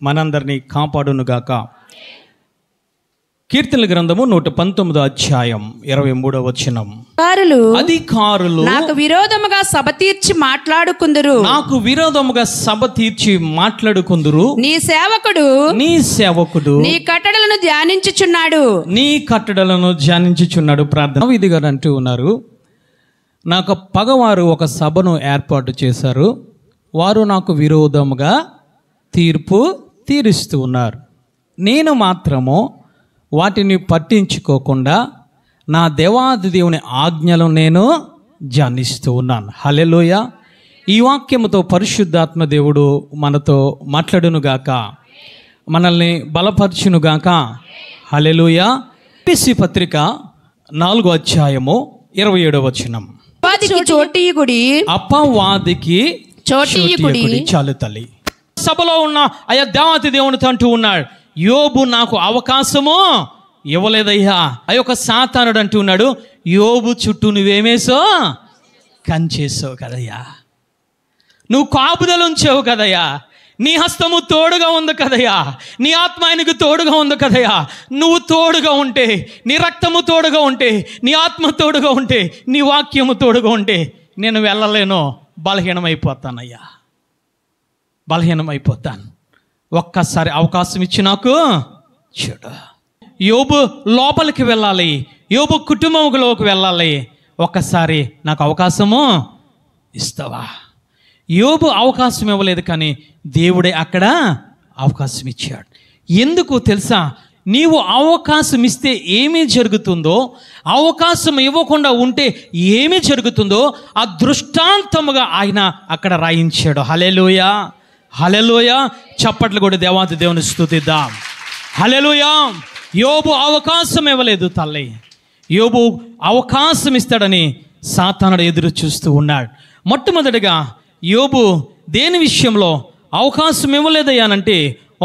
మనందరినీ కాపాడునుగాక. కీర్తనల గ్రంథము 119 అధ్యాయం 23వ వచనం. అధికారులు నాకు విరోధముగా సభ తీర్చి మాట్లాడుకుందురు, నాకు విరోధముగా సభ తీర్చి మాట్లాడుకుందురు. నీ సేవకుడు నీ కట్టడలను ధ్యానించుచున్నాడు. ప్రార్థన ఇది గారు అంటూ ఉన్నారు, నాకు పగవారు ఒక సభను ఏర్పాటు చేశారు, వారు నాకు విరోధముగా తీర్పు తీరుస్తూ ఉన్నారు. నేను మాత్రము వాటిని పట్టించుకోకుండా నా దేవాది దేవుని ఆజ్ఞలు నేను ధ్యానిస్తూ ఉన్నాను. హల్లెలూయా. ఈ వాక్యముతో పరిశుద్ధాత్మ దేవుడు మనతో మాట్లాడునుగాక, మనల్ని బలపరచునుగాక. హల్లెలూయా. ఎఫెసీ పత్రిక 4వ అధ్యాయము 27వ వచనం. అపవాదికి చోటీయుడి. చాలు తల్లి. సభలో ఉన్న అయ్యా దేవాది దేవునితో అంటూ ఉన్నాడు, యోబు నాకు అవకాశము ఇవ్వలేదయ్యా. ఆ యొక్క సాతానుడు అంటూ ఉన్నాడు, యోబు చుట్టూ నువ్వేమేసో కంచేసావు కదయ్యా, నువ్వు కాపుదల ఉంచావు కదయ్యా, నీ హస్తము తోడుగా ఉంది కదయ్యా, నీ ఆత్మ ఆయనకు తోడుగా ఉంది కదయ్యా. నువ్వు తోడుగా ఉంటే, నీ రక్తము తోడుగా ఉంటే, నీ ఆత్మ తోడుగా ఉంటే, నీ వాక్యము తోడుగా ఉంటే నేను వెళ్ళలేను, బలహీనమైపోతానయ్యా, బలహీనమైపోతాను. ఒక్కసారి అవకాశం ఇచ్చి నాకు చూడు. యోబు లోపలికి వెళ్ళాలి, యోబు కుటుంబంలోకి వెళ్ళాలి. ఒక్కసారి నాకు అవకాశము ఇస్తావా? యోబు అవకాశం ఇవ్వలేదు, కానీ దేవుడే అక్కడ అవకాశం ఇచ్చాడు. ఎందుకు తెలుసా? నీవు అవకాశం ఇస్తే ఏమీ జరుగుతుందో, అవకాశం ఇవ్వకుండా ఉంటే ఏమీ జరుగుతుందో ఆ దృష్టాంతముగా ఆయన అక్కడ రాయించాడు. హల్లెలూయా, హల్లెలూయా. చప్పట్లు కూడా దేవాది దేవుని స్తుతిద్దాం. హల్లెలూయా. యోబు అవకాశం ఇవ్వలేదు తల్లి, యోబు అవకాశం ఇస్తాడని సాతానుడు ఎదురు చూస్తూ ఉన్నాడు. మొట్టమొదటిగా యోబు దేని విషయంలో అవకాశం ఇవ్వలేదయ్యానంటే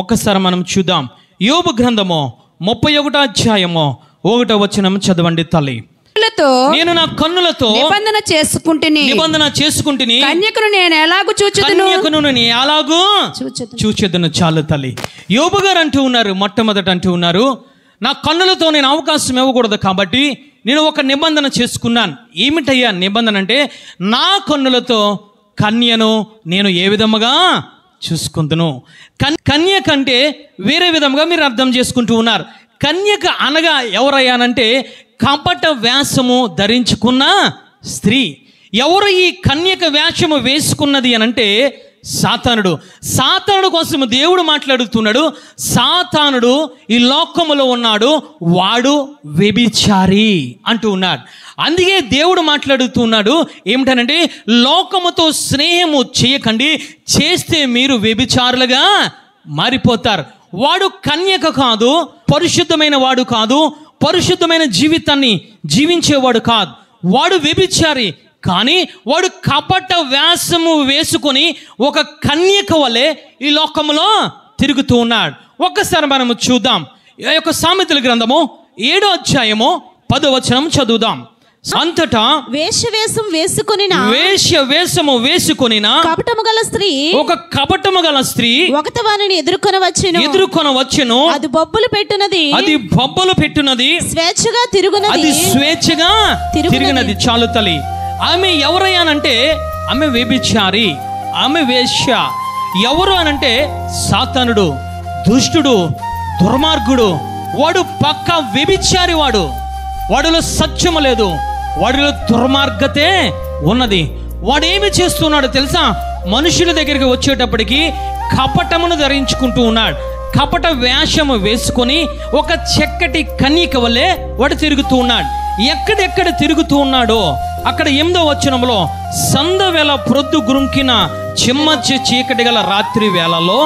ఒక్కసారి మనం చూద్దాం. యోబు గ్రంథము 31వ అధ్యాయము 1వ వచనం చదవండి తల్లి. నేను నా కన్నులతో నిబంధన చేసుకుంటుని కన్యకను నేను ఎలాగూ చూచెదను. చాలు తల్లి. యోబు గారు అంటూ ఉన్నారు, మొట్టమొదట అంటూ ఉన్నారు, నా కన్నులతో నేను అవకాశం ఇవ్వకూడదు కాబట్టి నేను ఒక నిబంధన చేసుకున్నాను. ఏమిటయ్యా నిబంధన అంటే, నా కన్నులతో కన్యను నేను ఏ విధముగా చూసుకుంటును. కన్య కంటే వేరే విధంగా మీరు అర్థం చేసుకుంటూ ఉన్నారు. కన్యక అనగా ఎవరయ్యానంటే కపట వేషము ధరించుకున్న స్త్రీ. ఎవరు ఈ కన్యక వేషము వేసుకున్నది అనంటే సాతానుడు. సాతానుడు కోసం దేవుడు మాట్లాడుతున్నాడు. సాతానుడు ఈ లోకములో ఉన్నాడు, వాడు వ్యభిచారి అంటూ ఉన్నాడు. అందుకే దేవుడు మాట్లాడుతున్నాడు ఏమిటనంటే, లోకముతో స్నేహము చేయకండి, చేస్తే మీరు వ్యభిచారులుగా మారిపోతారు. వాడు కన్యక కాదు, పరిశుద్ధమైన వాడు కాదు, పరిశుద్ధమైన జీవితాన్ని జీవించేవాడు కాదు, వాడు వ్యభిచారి. కానీ వాడు కపట వేషము వేసుకొని ఒక కన్యక వలె ఈ లోకంలో తిరుగుతూ ఉన్నాడు. ఒక్కసారి మనము చూద్దాం. ఈ యొక్క సామెతల గ్రంథము 7వ అధ్యాయము 10వ వచనం చదువుదాం. అంతటా వేషవేషము వేసుకొనిన కపటము గల స్త్రీ ఒకటి వానిని ఎదుర్కొనవచ్చును. అది బొబ్బలు పెట్టునది స్వేచ్ఛగా తిరిగినది. చాలు తల్లి. ఆమె ఎవరయ్యానంటే ఆమె వ్యభిచారి, ఆమె వేశ్య. ఎవరు అనంటే సాతానుడు, దుష్టుడు, దుర్మార్గుడు. వాడు పక్క వ్యభిచారి. వాడిలో సత్యము లేదు, వాడిలో దుర్మార్గతే ఉన్నది. వాడేమి చేస్తున్నాడు తెలుసా? మనుషుల దగ్గరికి వచ్చేటప్పటికి కపటమును ధరించుకుంటూ ఉన్నాడు. కపట వేషము వేసుకొని ఒక చక్కటి కన్యక వల్లే వాడు తిరుగుతూ ఉన్నాడు. ఎక్కడెక్కడ తిరుగుతూ ఉన్నాడో అక్కడ 8వ వచనంలో, సందవేళ ప్రొద్దు గురుంకిన చిమ్మచ్చి చీకటి గల రాత్రి వేళలో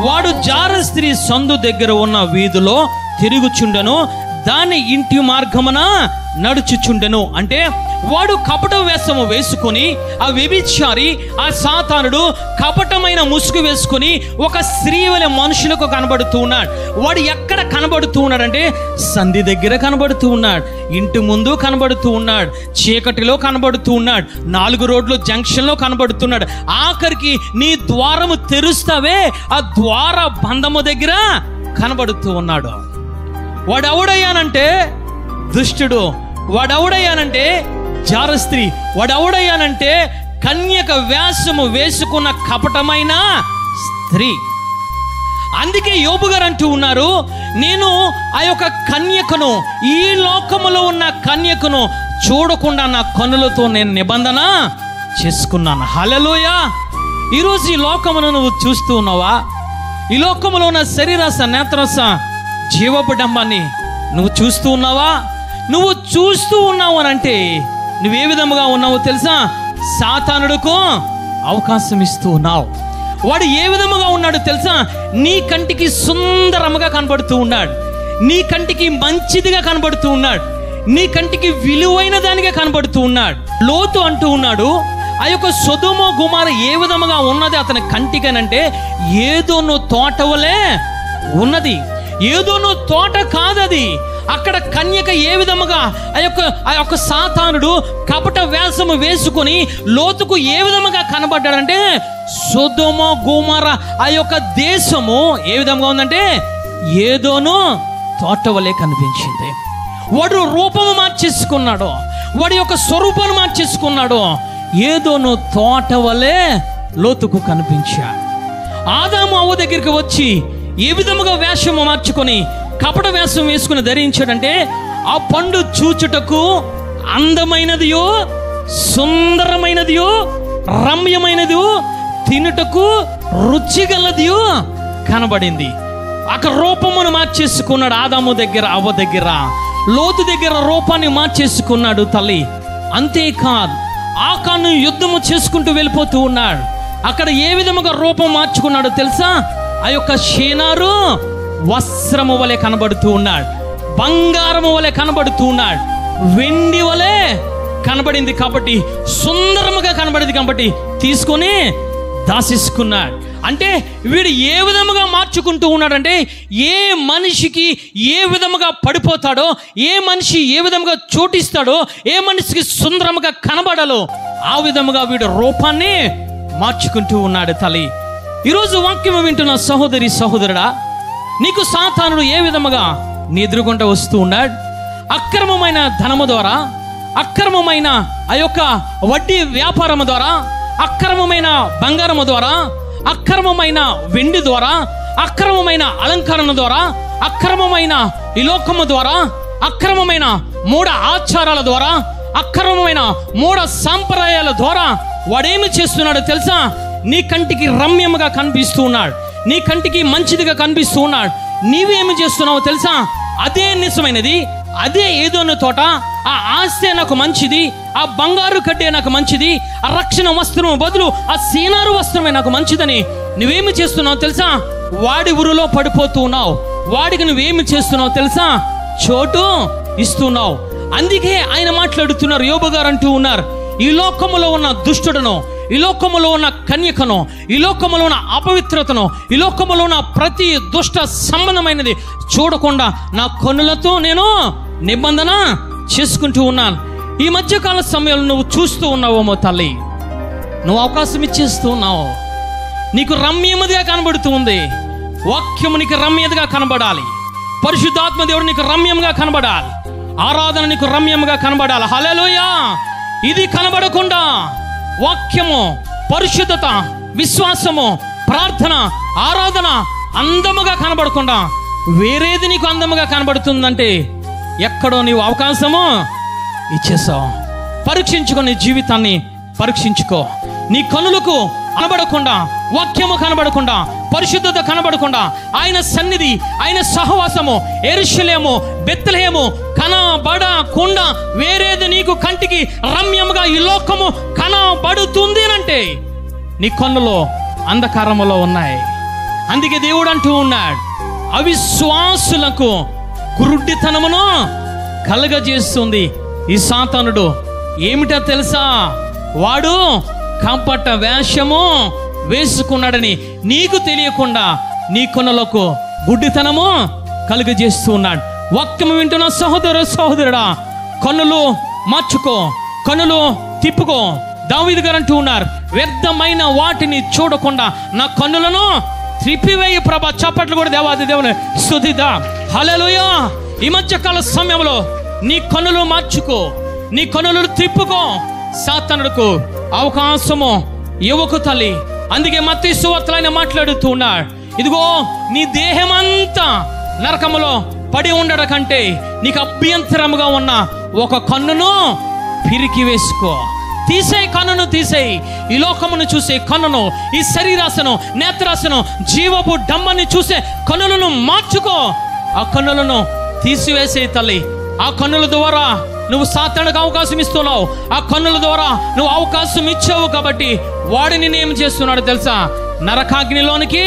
వాడు జార స్త్రీ సందు దగ్గర ఉన్న వీధిలో తిరుగుచుండెను. దాని ఇంటి మార్గమున నడుచుచుండెను. అంటే వాడు కపట వేషము వేసుకొని, ఆ వ్యభిచారి, ఆ సాతానుడు కపటమైన ముసుగు వేసుకొని ఒక స్త్రీ వలె మనుషులకు కనబడుతూ ఉన్నాడు. వాడు ఎక్కడ కనబడుతూ ఉన్నాడంటే సంధి దగ్గర కనబడుతూ ఉన్నాడు, ఇంటి ముందు కనబడుతూ ఉన్నాడు, చీకటిలో కనబడుతూ ఉన్నాడు, 4 రోడ్లు జంక్షన్లో కనబడుతున్నాడు. ఆఖరికి నీ ద్వారము తెరుస్తావే ఆ ద్వార బంధము దగ్గర కనబడుతూ ఉన్నాడు. వాడెవడయ్యానంటే దుష్టుడు, వాడెవడయ్యానంటే జారస్త్రీ, వాడెవడయ్యానంటే కన్యక వేషము వేసుకున్న కపటమైన స్త్రీ. అందుకే యోబు గారు అంటూ ఉన్నారు, నేను ఆ యొక్క కన్యకను, ఈ లోకములో ఉన్న కన్యకను చూడకుండా నా కన్నులతో నేను నిబంధన చేసుకున్నాను. హల్లెలూయా. ఈరోజు ఈ లోకమును నువ్వు చూస్తూ ఉన్నావా? ఈ లోకములో ఉన్న శరీరస, నేత్రస, జీవపు డంబాన్ని నువ్వు చూస్తూ ఉన్నావా? నువ్వు చూస్తూ ఉన్నావు అని అంటే నువ్వే విధముగా ఉన్నావో తెలుసా? సాతానుడుకు అవకాశం ఇస్తూ ఉన్నావు. వాడు ఏ విధముగా ఉన్నాడు తెలుసా? నీ కంటికి సుందరముగా కనబడుతూ ఉన్నాడు, నీ కంటికి మంచిదిగా కనబడుతూ ఉన్నాడు, నీ కంటికి విలువైన దానిగా కనబడుతూ ఉన్నాడు. లోతు అంటూ ఉన్నాడు, ఆ యొక్క సొదొమ గుమార ఏ విధముగా ఉన్నది అతని కంటికనంటే ఏదోనో తోట వలె ఉన్నది. ఏదోనో తోట కాదది. అక్కడ కన్యక ఏ విధముగా ఆ యొక్క సాతానుడు కపట వేషము వేసుకొని లోతుకు ఏ విధముగా కనబడ్డాడంటే సొదొమ గొమొర ఆ యొక్క దేశము ఏ విధంగా ఉందంటే ఏదోనో తోట వలె కనిపించింది. వాడు రూపము మార్చేసుకున్నాడు, వాడి యొక్క స్వరూపాన్ని మార్చేసుకున్నాడు, ఏదోనో తోట వలె లోతుకు కనిపించాడు. ఆదాము అవ్వ దగ్గరికి వచ్చి ఏ విధముగా వేషము మార్చుకొని కపట వేషం వేసుకుని ధరించాడంటే ఆ పండు చూచుటకు అందమైనదియో, సుందరమైనదియో, రమ్యమైనదియో, తినుటకు రుచిగలదియో కనబడింది. అక్కడ రూపమును మార్చేసుకున్నాడు. ఆదాము దగ్గర, అవ్వ దగ్గర, లోతు దగ్గర రూపాన్ని మార్చేసుకున్నాడు తల్లి. అంతేకాదు ఆకాను యుద్ధము చేసుకుంటూ వెళ్ళిపోతూ ఉన్నాడు. అక్కడ ఏ విధముగా రూపం మార్చుకున్నాడో తెలుసా? ఆ యొక్క షేనారు వస్త్రము వలె కనబడుతూ ఉన్నాడు, బంగారము వలె కనబడుతూ ఉన్నాడు, వెండి వలె కనబడింది కాబట్టి, సుందరముగా కనబడింది కాబట్టి తీసుకొని దాసేసుకున్నాడు. అంటే వీడు ఏ విధముగా మార్చుకుంటూ ఉన్నాడంటే ఏ మనిషికి ఏ విధముగా పడిపోతాడో, ఏ మనిషి ఏ విధముగా చోటిస్తాడో, ఏ మనిషికి సుందరముగా కనబడాలో ఆ విధముగా వీడు రూపాన్ని మార్చుకుంటూ ఉన్నాడు తల్లి. ఈరోజు వాక్యం వింటున్న సహోదరి, సహోదరుడా, నీకు సాతానుడు ఏ విధముగా నీ ఎదురుగుంట వస్తూ ఉన్నాడు? అక్రమమైన ధనము ద్వారా, అక్రమమైన ఆ యొక్క వడ్డీ వ్యాపారము ద్వారా, అక్రమమైన బంగారము ద్వారా, అక్రమమైన వెండి ద్వారా, అక్రమమైన అలంకరణ ద్వారా, అక్రమమైన ఈ లోకము ద్వారా, అక్రమమైన మూఢ ఆచారాల ద్వారా, అక్రమమైన మూఢ సాంప్రదాయాల ద్వారా వాడేమి చేస్తున్నాడో తెలుసా? నీ కంటికి రమ్యముగా కనిపిస్తూ ఉన్నాడు, నీ కంటికి మంచిదిగా కనిపిస్తూ ఉన్నాడు. నీవేమి చేస్తున్నావో తెలుసా? అదే నిజమైనది, అదే ఏదోనో తోట, ఆ ఆస్తి నాకు మంచిది, ఆ బంగారు కడ్డే నాకు మంచిది, ఆ రక్షణ వస్త్రం బదులు ఆ సీనారు వస్త్రమే నాకు మంచిదని నువ్వేమి చేస్తున్నావు తెలుసా? వాడి ఊరిలో పడిపోతూ ఉన్నావు. వాడికి నువ్వేమి చేస్తున్నావు తెలుసా? చోటు ఇస్తున్నావు. అందుకే ఆయన మాట్లాడుతున్నారు, యోబు గారు అంటూ ఉన్నారు, ఈ లోకములో ఉన్న దుష్టుడను, ఈ లోకములో ఉన్న కన్యకను, ఈ లోకములో ఉన్న అపవిత్రతను, ఈ లోకములో ఉన్న ప్రతి దుష్ట సంబంధమైనది చూడకుండా నా కన్నులతో నేను నిబంధన చేసుకుంటూ ఉన్నాను. ఈ మధ్యకాల సమయంలో నువ్వు చూస్తూ ఉన్నావేమో తల్లి, నువ్వు అవకాశం ఇచ్చేస్తూ ఉన్నావు. నీకు రమ్యమదిగా కనబడుతూ ఉంది. వాక్యము నీకు రమ్యతగా కనబడాలి, పరిశుద్ధాత్మ దేవుడు నీకు రమ్యంగా కనబడాలి, ఆరాధన నీకు రమ్యంగా కనబడాలి. హల్లెలూయా. ఇది కనబడకుండా వాక్యము, పరిశుద్ధత, విశ్వాసము, ప్రార్థన, ఆరాధన అందముగా కనబడకుండా వేరేది నీకు అందముగా కనబడుతుందంటే ఎక్కడో నీవు అవకాశము ఇచ్చేసావు. పరీక్షించుకో, నీ జీవితాన్ని పరీక్షించుకో. నీ కనులకు కనబడకుండా, వాక్యము కనబడకుండా, పరిశుద్ధత కనబడకుండా, ఆయన సన్నిధి, ఆయన సహవాసము, యెరూషలేము, బెత్లెహేము కనబడకుండా వేరేది నీకు కంటికి రమ్యముగా ఈ లోకము కనబడుతుంది అంటే నీ కన్నులో అంధకారములో ఉన్నాయి. అందుకే దేవుడు అంటూ ఉన్నాడు, అవిశ్వాసులకు గురుడ్డితనమును కలగజేస్తుంది. ఈ సాతానుడు ఏమిటో తెలుసా? వాడు కపట వేషము వేసుకున్నాడని నీకు తెలియకుండా నీ కన్నులకు గుడ్డితనము కలుగజేస్తూ ఉన్నాడు. వాక్యము వింటున్న సహోదరుడా, కన్నులు మార్చుకో, కన్నులు తిప్పుకో. దావీదు గారు అంటూ ఉన్నారు, వ్యర్థమైన వాటిని చూడకుండా నా కన్నులను త్రిప్పివేయి ప్రభా. చప్పట్లు కూడా దేవాది దేవుని స్తుతిద్దాం. హల్లెలూయా. ఈ మధ్యకాల సమయంలో నీ కన్నులు మార్చుకో, నీ కన్నులను తిప్పుకో. సాతానుడుకు అవకాశము ఇవ్వకు తల్లి. అందుకే మత్తయి సువార్తలో ఆయన మాట్లాడుతూ ఉన్నాడు, ఇదిగో నీ దేహమంతా నరకములో పడి ఉండడం కంటే నీకు అభ్యంతరముగా ఉన్న ఒక కన్నును పిరికి వేసుకో. తీసేయి, కన్నును తీసేయి. ఈ లోకమును చూసే కన్నును, ఈ శరీరాశను, నేత్రాశను, జీవపు డమ్మని చూసే కన్నులను మార్చుకో. ఆ కన్నులను తీసివేసే తల్లి. ఆ కన్నుల ద్వారా నువ్వు సాతానుడికి అవకాశం ఇస్తున్నావు. ఆ కన్నుల ద్వారా నువ్వు అవకాశం ఇచ్చావు కాబట్టి వాడిని ఏం చేస్తున్నాడు తెలుసా? నరకాగ్నిలోనికి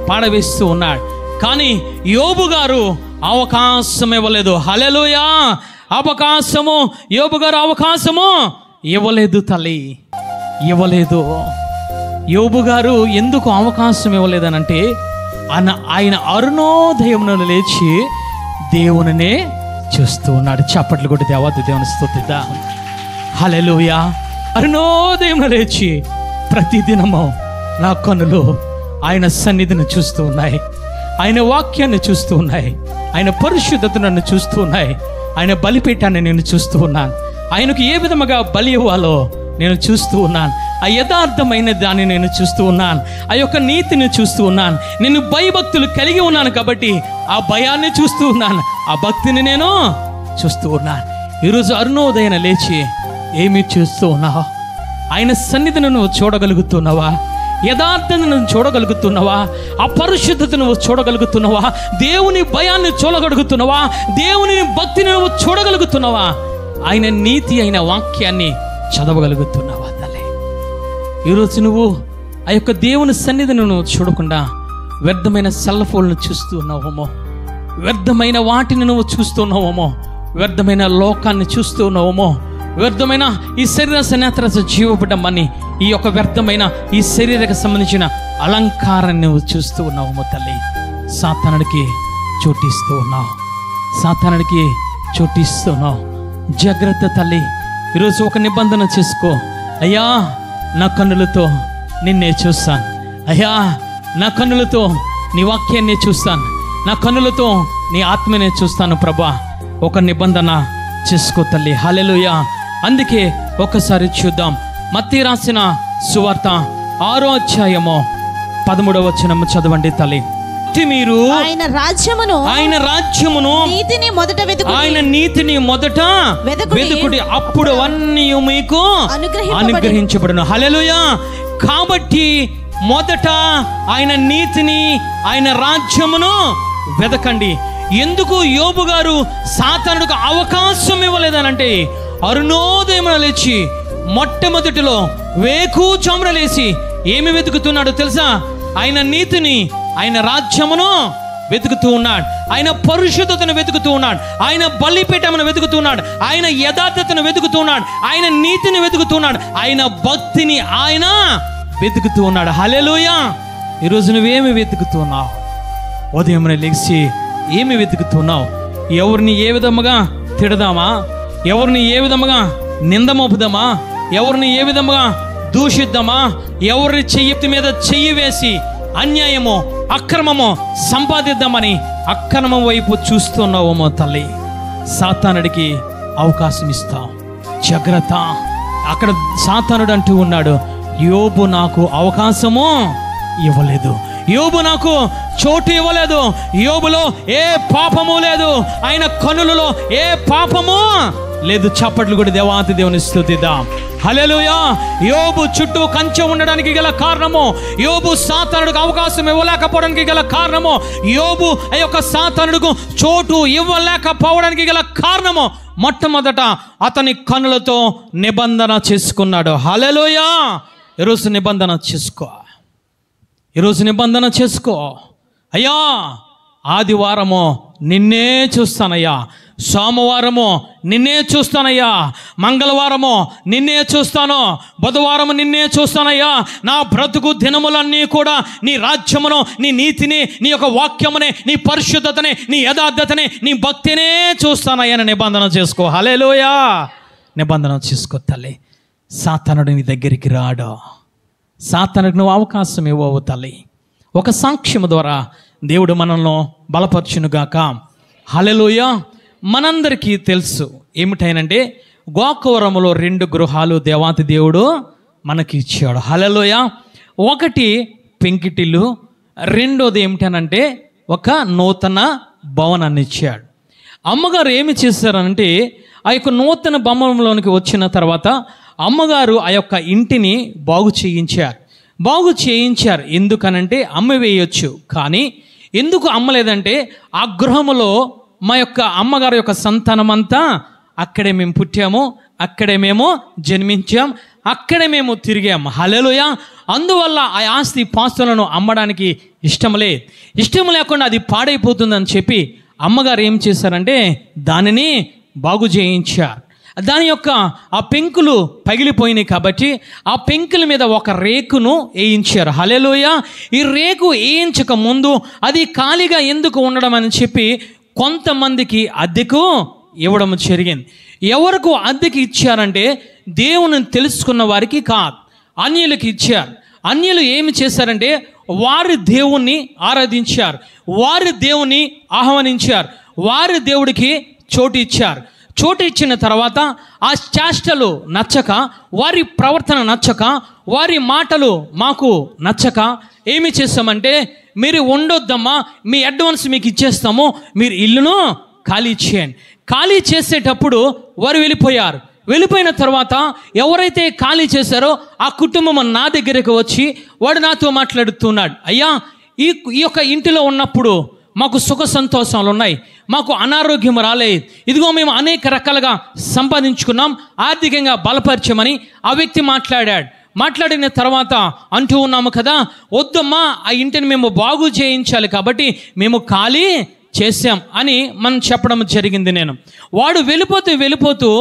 పాడవేస్తూ ఉన్నాడు. కానీ యోబు గారు అవకాశం ఇవ్వలేదు. హల్లెలూయా. యోబు గారు అవకాశము ఇవ్వలేదు తల్లి, ఇవ్వలేదు. యోబు గారు ఎందుకు అవకాశం ఇవ్వలేదనంటే ఆయన అరుణోదయమున లేచి దేవునినే చూస్తూ ఉన్నాడు. చప్పట్లు కొట్టి దేవాది దేవుని స్తుతిద్దాం. హల్లెలూయా. అరుణోదయమున లేచి ప్రతిదినము నా కన్నులు ఆయన సన్నిధిని చూస్తూ ఉన్నాయి, ఆయన వాక్యాన్ని చూస్తూ ఉన్నాయి, ఆయన పరిశుద్ధతను నన్ను చూస్తూ ఉన్నాయి, ఆయన బలిపీఠాన్ని నేను చూస్తూ ఉన్నాను, ఆయనకు ఏ విధముగా బలి ఇవ్వాలో నేను చూస్తూ ఉన్నాను, ఆ యథార్థమైన దాన్ని నేను చూస్తూ ఉన్నాను, ఆ యొక్క నీతిని చూస్తూ ఉన్నాను. నేను భయభక్తులు కలిగి ఉన్నాను కాబట్టి ఆ భయాన్ని చూస్తూ ఉన్నాను, ఆ భక్తిని నేను చూస్తూ ఉన్నాను. ఈరోజు అరుణోదయన లేచి ఏమి చూస్తూ ఉన్నావా? ఆయన సన్నిధిని నువ్వు చూడగలుగుతున్నావా? యథార్థతను నువ్వు చూడగలుగుతున్నావా? ఆ పరిశుద్ధతను నువ్వు చూడగలుగుతున్నావా? దేవుని భయాన్ని చూడగలుగుతున్నావా? దేవుని భక్తిని నువ్వు చూడగలుగుతున్నావా? ఆయన నీతి అయిన వాక్యాన్ని చదవగలుగుతున్నావా తల్లి? ఈరోజు నువ్వు ఆ యొక్క దేవుని సన్నిధిని నువ్వు చూడకుండా వ్యర్థమైన సెల్ ఫోన్ను చూస్తూ ఉన్నావేమో, వ్యర్థమైన వాటిని నువ్వు చూస్తున్నావేమో, వ్యర్థమైన లోకాన్ని చూస్తూ ఉన్నావేమో, వ్యర్థమైన ఈ శరీర నేత్ర జీవపడమని ఈ యొక్క వ్యర్థమైన ఈ శరీరకు సంబంధించిన అలంకారాన్ని నువ్వు చూస్తూ ఉన్నావేమో తల్లి. సాతానుడికి చోటిస్తూ ఉన్నావు, సాతానుడికి చోటిస్తున్నావు. జాగ్రత్త తల్లి. ఈరోజు ఒక నిబంధన చేసుకో. అయ్యా, నా కన్నులతో నిన్నే చూస్తాను. అయ్యా, నా కన్నులతో నీ వాక్యాన్ని చూస్తాను, నా కన్నులతో నీ ఆత్మనే చూస్తాను ప్రభా. ఒక నిబంధన చేసుకో తల్లి. హల్లెలూయా. అందుకే ఒకసారి చూద్దాం. మత్తయి రాసిన సువార్త 6వ అధ్యాయము 13వ వచనము చదవండి తల్లి. మీరు ఆయన రాజ్యమును నీతిని మొదట వెతుకుడి, ఆయన నీతిని మొదట వెతుకుడి, అప్పుడు అవన్నీ మీకు అనుగ్రహించబడును. హల్లెలూయా. కాబట్టి మొదట ఆయన నీతిని, ఆయన రాజ్యమును వెతకండి. ఎందుకు యోబు గారు సాతానుడికి అవకాశం ఇవ్వలేదనంటే, అరుణోదయమున లేచి మొట్టమొదటిలో వేకువజామునలేసి ఏమి వెతుకుతున్నాడో తెలుసా? ఆయన నీతిని, ఆయన రాజ్యమును వెతుకుతూ ఉన్నాడు, ఆయన పరిశుద్ధతను వెతుకుతూ ఉన్నాడు, ఆయన బలిపీఠమును వెతుకుతున్నాడు, ఆయన యథార్థతను వెతుకుతున్నాడు, ఆయన నీతిని వెతుకుతున్నాడు, ఆయన భక్తిని ఆయన వెతుకుతూ ఉన్నాడు. హల్లెలూయా. ఈరోజు నువ్వేమి వెతుకుతున్నావు? ఉదయం లేచి ఏమి వెతుకుతున్నావు? ఎవరిని ఏ విధముగా తిడదామా? ఎవరిని ఏ విధముగా నిందమోపుదామా? ఎవరిని ఏ విధముగా దూషిద్దామా? ఎవరి చెయ్యి మీద చెయ్యి వేసి అన్యాయమో అక్రమమో సంపాదిద్దామని అక్రమం వైపు చూస్తున్నావేమో తల్లి. సాతానుడికి అవకాశం ఇస్తాం. జాగ్రత్త. అక్కడ సాతానుడు అంటూ ఉన్నాడు, యోబు నాకు అవకాశము ఇవ్వలేదు, యోబు నాకు చోటు ఇవ్వలేదు, యోబులో ఏ పాపము లేదు, ఆయన కన్నులలో ఏ పాపము లేదు. చప్పట్లు కూడా దేవాతి దేవుని స్తుతిద్దాం. హల్లెలూయా. యోబు చుట్టూ కంచె ఉండడానికి గల కారణము, యోబు సాతానుడికి అవకాశం ఇవ్వలేకపోవడానికి గల కారణము, యోబు ఆ యొక్క సాతానుడికి చోటు ఇవ్వలేకపోవడానికి గల కారణము, మొట్టమొదట అతని కన్నులతో నిబంధన చేసుకున్నాడు. హల్లెలూయా. ఈరోజు నిబంధన చేసుకో, ఈరోజు నిబంధన చేసుకో. అయ్యా, ఆదివారము నిన్నే చూస్తానయ్యా, సోమవారము నిన్నే చూస్తానయ్యా, మంగళవారము నిన్నే చూస్తాను, బుధవారము నిన్నే చూస్తానయ్యా. నా బ్రతుకు దినములన్నీ కూడా నీ రాజ్యమును, నీ నీతిని, నీ యొక్క వాక్యముని, నీ పరిశుద్ధతని, నీ యథార్థతని, నీ భక్తినే చూస్తానయ్యా అని నిబంధన చేసుకో. హల్లెలూయా. నిబంధన చేసుకో తల్లి. సాతానుడు నీ దగ్గరికి రాడు. సాతానుడికి నువ్వు అవకాశం ఇవ్వవు తల్లి. ఒక సాక్ష్యం ద్వారా దేవుడు మనల్ని బలపరచునుగాక. హల్లెలూయా. మనందరికీ తెలుసు ఏమిటైనంటే గోకవరములో 2 గృహాలు దేవాతి దేవుడు మనకి ఇచ్చాడు. హల్లెలూయా. ఒకటి పెంకిటిల్లు, రెండోది ఏమిటనంటే ఒక నూతన భవనాన్ని ఇచ్చాడు. అమ్మగారు ఏమి చేశారంటే ఆ యొక్క నూతన భవనంలోనికి వచ్చిన తర్వాత అమ్మగారు ఆ యొక్క ఇంటిని బాగు చేయించారు. ఎందుకనంటే అమ్మవేయచ్చు, కానీ ఎందుకు అమ్మలేదంటే ఆ గృహములో మా యొక్క అమ్మగారి యొక్క సంతానం అంతా అక్కడే మేము పుట్టాము, అక్కడే మేము జన్మించాం, అక్కడే మేము తిరిగాము. హల్లెలూయా. అందువల్ల ఆ ఆస్తి పాస్తులను అమ్మడానికి ఇష్టం లేకుండా అది పాడైపోతుందని చెప్పి అమ్మగారు ఏం చేశారంటే దానిని బాగు చేయించారు. దాని యొక్క ఆ పెంకులు పగిలిపోయినాయి కాబట్టి ఆ పెంకుల మీద ఒక రేకును వేయించారు. హల్లెలూయా. ఈ రేకు వేయించక ముందు అది ఖాళీగా ఎందుకు ఉండడం అని చెప్పి కొంతమందికి అద్దెకు ఇవ్వడం జరిగింది. ఎవరికి అద్దెకి ఇచ్చారంటే దేవుని తెలుసుకున్న వారికి కాదు, అన్యులకి ఇచ్చారు. అన్యులు ఏమి చేశారంటే వారి దేవుణ్ణి ఆరాధించారు, వారి దేవుని ఆహ్వానించారు, వారి దేవుడికి చోటు ఇచ్చిన తర్వాత ఆ చేష్టలు నచ్చక, వారి ప్రవర్తన నచ్చక, వారి మాటలు మాకు నచ్చక ఏమి చేస్తామంటే మీరు ఉండొద్దమ్మా, మీ అడ్వాన్స్ మీకు ఇచ్చేస్తాము, మీరు ఇల్లును ఖాళీ చేయండి. ఖాళీ చేసేటప్పుడు వారు వెళ్ళిపోయిన తర్వాత ఎవరైతే ఖాళీ చేశారో ఆ కుటుంబం నా దగ్గరకు వచ్చి వాడు నాతో మాట్లాడుతున్నాడు, అయ్యా ఈ యొక్క ఇంటిలో ఉన్నప్పుడు మాకు సుఖ సంతోషాలు ఉన్నాయి, మాకు అనారోగ్యం రాలేదు, ఇదిగో మేము అనేక రకాలుగా సంపాదించుకున్నాం, ఆర్థికంగా బలపరిచమని ఆ వ్యక్తి మాట్లాడిన తర్వాత అంటూ ఉన్నాము కదా, వద్దమ్మా ఆ ఇంటిని మేము బాగు చేయించాలి కాబట్టి మేము ఖాళీ చేశాం అని మనం చెప్పడం జరిగింది. వాడు వెళ్ళిపోతూ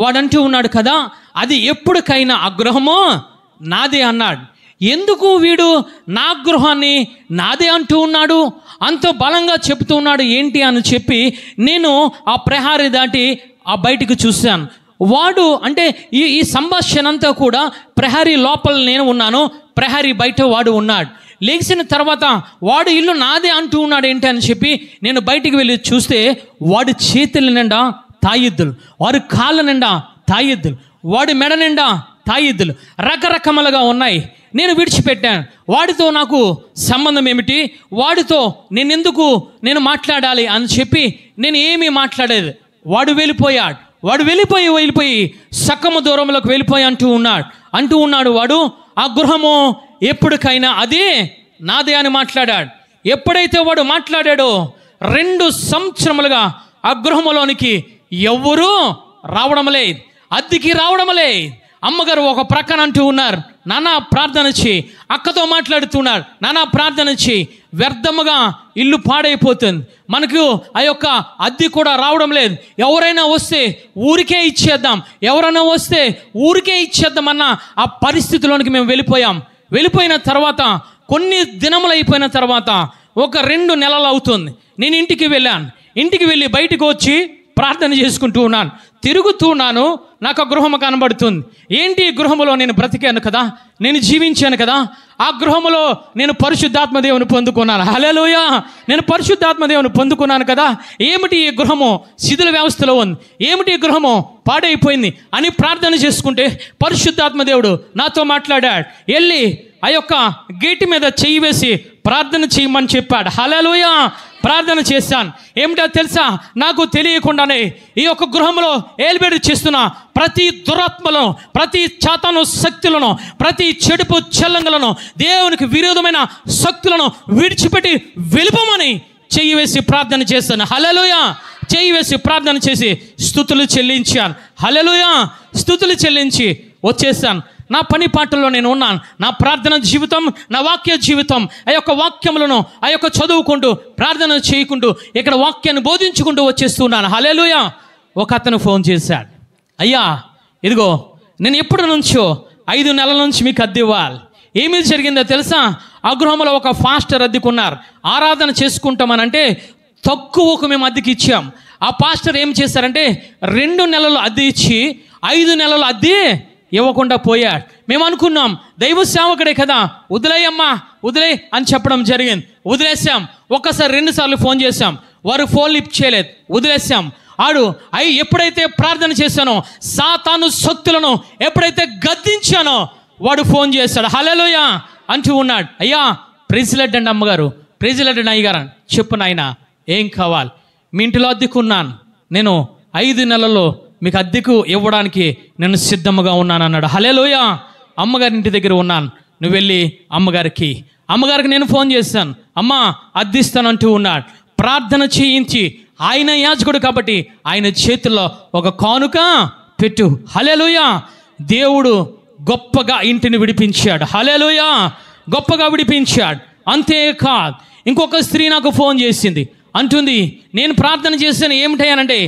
వాడంటూ ఉన్నాడు కదా, అది ఎప్పటికైనా ఆ గృహము నాదే అన్నాడు. ఎందుకు వీడు నా గృహాన్ని నాదే అంటూ ఉన్నాడు, అంత బలంగా చెప్తూ ఉన్నాడు ఏంటి అని చెప్పి నేను ఆ ప్రహారీ దాటి ఆ బయటికి చూశాను. వాడు అంటే ఈ సంభాషణ అంతా కూడా ప్రహరీ లోపల నేను ఉన్నాను, ప్రహరీ బయట వాడు ఉన్నాడు. లేచిన తర్వాత వాడు ఇల్లు నాదే అంటూ ఉన్నాడు ఏంటి అని చెప్పి నేను బయటికి వెళ్ళి చూస్తే వాడి చేతుల నిండా తాయిద్దులు, వాడి కాళ్ళ నిండా తాయిద్దులు, వాడి మెడ నిండా తాయిద్దులు రకరకములుగా ఉన్నాయి. నేను విడిచిపెట్టాను. వాడితో నాకు సంబంధం ఏమిటి, వాడితో నేను మాట్లాడాలి అని చెప్పి నేను ఏమీ మాట్లాడేది. వాడు వెళ్ళిపోయి సక్కము దూరంలోకి వెళ్ళిపోయి అంటూ ఉన్నాడు వాడు, ఆ గృహము ఎప్పటికైనా అది నాదే అని మాట్లాడాడు. ఎప్పుడైతే వాడు మాట్లాడాడో 2 సంవత్సరములుగా ఆ గృహములోనికి ఎవ్వరూ అద్దెకి రావడం లేదు. అమ్మగారు ఒక ప్రక్కన అంటూ ఉన్నారు, నానా ప్రార్థన చేయి, అక్కతో మాట్లాడుతున్నారు, నానా ప్రార్థన చేయి, వ్యర్థముగా ఇల్లు పాడైపోతుంది, మనకు ఆ యొక్క అద్దె కూడా రావడం లేదు, ఎవరైనా వస్తే ఊరికే ఇచ్చేద్దామన్న ఆ పరిస్థితిలోనికి మేము వెళ్ళిపోయిన తర్వాత కొన్ని దినములు అయిపోయిన తర్వాత ఒక 2 నెలలు అవుతుంది. నేను ఇంటికి వెళ్ళి బయటకు వచ్చి ప్రార్థన చేసుకుంటూ ఉన్నాను, తిరుగుతున్నాను, నాకు ఆ గృహము కనబడుతుంది. ఏంటి గృహములో నేను బ్రతికాను కదా, నేను జీవించాను కదా, ఆ గృహములో నేను పరిశుద్ధాత్మ దేవుని పొందుకున్నాను. హల్లెలూయా. నేను పరిశుద్ధాత్మ దేవుని పొందుకున్నాను కదా, ఏమిటి ఈ గృహము శిథిల వ్యవస్థలో ఉంది, ఏమిటి ఈ గృహము పాడైపోయింది అని ప్రార్థన చేసుకుంటే పరిశుద్ధాత్మ దేవుడు నాతో మాట్లాడాడు. వెళ్ళి ఆ యొక్క గేటు మీద చెయ్యి వేసి ప్రార్థన చేయమని చెప్పాడు. హల్లెలూయా. ప్రార్థన చేశాను. ఏమిటో తెలుసా, నాకు తెలియకుండానే ఈ యొక్క గృహంలో ఏలుబడి చేస్తున్న ప్రతి దురాత్మలను, ప్రతి చాతాను శక్తులను, ప్రతి చెడుపు చెల్లంగులను, దేవునికి విరోధమైన శక్తులను విడిచిపెట్టి వెళ్ళిపోమని చెయ్యి వేసి ప్రార్థన చేశాను. హల్లెలూయా. చెయ్యి వేసి ప్రార్థన చేసి స్తుతులు చెల్లించాను. హల్లెలూయా. స్తుతులు చెల్లించి వచ్చేసాను. నా పని పాటల్లో నేను ఉన్నాను. నా ప్రార్థన జీవితం, నా వాక్య జీవితం, ఆ యొక్క వాక్యములను ఆ యొక్క చదువుకుంటూ ప్రార్థన చేయకుంటూ ఇక్కడ వాక్యాన్ని బోధించుకుంటూ వచ్చేస్తున్నాను. హల్లెలూయా. ఒక అతను ఫోన్ చేశాడు, అయ్యా ఇదిగో నేను ఎప్పటి నుంచో 5 నెలల నుంచి మీకు అద్దె ఇవ్వాలి. ఏమి జరిగిందో తెలుసా? ఆ గృహంలో ఒక పాస్టర్ అద్దెకున్నారు. ఆరాధన చేసుకుంటామనంటే తక్కువకు మేము అద్దెకి ఇచ్చాం. ఆ పాస్టర్ ఏం చేశారంటే 2 నెలలు అద్దె ఇచ్చి 5 నెలలు అద్దె ఇవ్వకుండా పోయాడు. మేము అనుకున్నాం దైవ సేవకుడే కదా, వదిలేయమ్మా వదిలే అని చెప్పడం జరిగింది. వదిలేసాం. ఒక్కసారి 2 సార్లు ఫోన్ చేశాం, వారు ఫోన్ లిఫ్ట్ చేయలేదు, వదిలేసాం. ఎప్పుడైతే ప్రార్థన చేశానో, సాతాను శక్తులను ఎప్పుడైతే గద్దించానో వాడు ఫోన్ చేశాడు. హల్లెలూయా అంటూ ఉన్నాడు. అయ్యా ప్రైజ్ లార్డ్ అండి అమ్మగారు, ప్రైజ్ లార్డ్ అండి అయ్యగారు, చెప్పు నాయన ఏం కావాలి? మీ ఇంటిలో అద్దెకున్నాను, నేను 5 నెలల్లో మీకు అద్దెకు ఇవ్వడానికి నేను సిద్ధంగా ఉన్నాను అన్నాడు. హల్లెలూయా. అమ్మగారి ఇంటి దగ్గర ఉన్నాను, నువ్వు వెళ్ళి అమ్మగారికి నేను ఫోన్ చేశాను, అమ్మ అద్దిస్తానంటూ ఉన్నాడు. ప్రార్థన చేయించి, ఆయన యాజకుడు కాబట్టి ఆయన చేతుల్లో ఒక కానుక పెట్టు. హల్లెలూయా. దేవుడు గొప్పగా ఇంటిని విడిపించాడు. హల్లెలూయా. గొప్పగా విడిపించాడు. అంతేకాదు, ఇంకొక స్త్రీ నాకు ఫోన్ చేసింది, అంటుంది నేను ప్రార్థన చేశాను ఏమిటయ్యానంటే,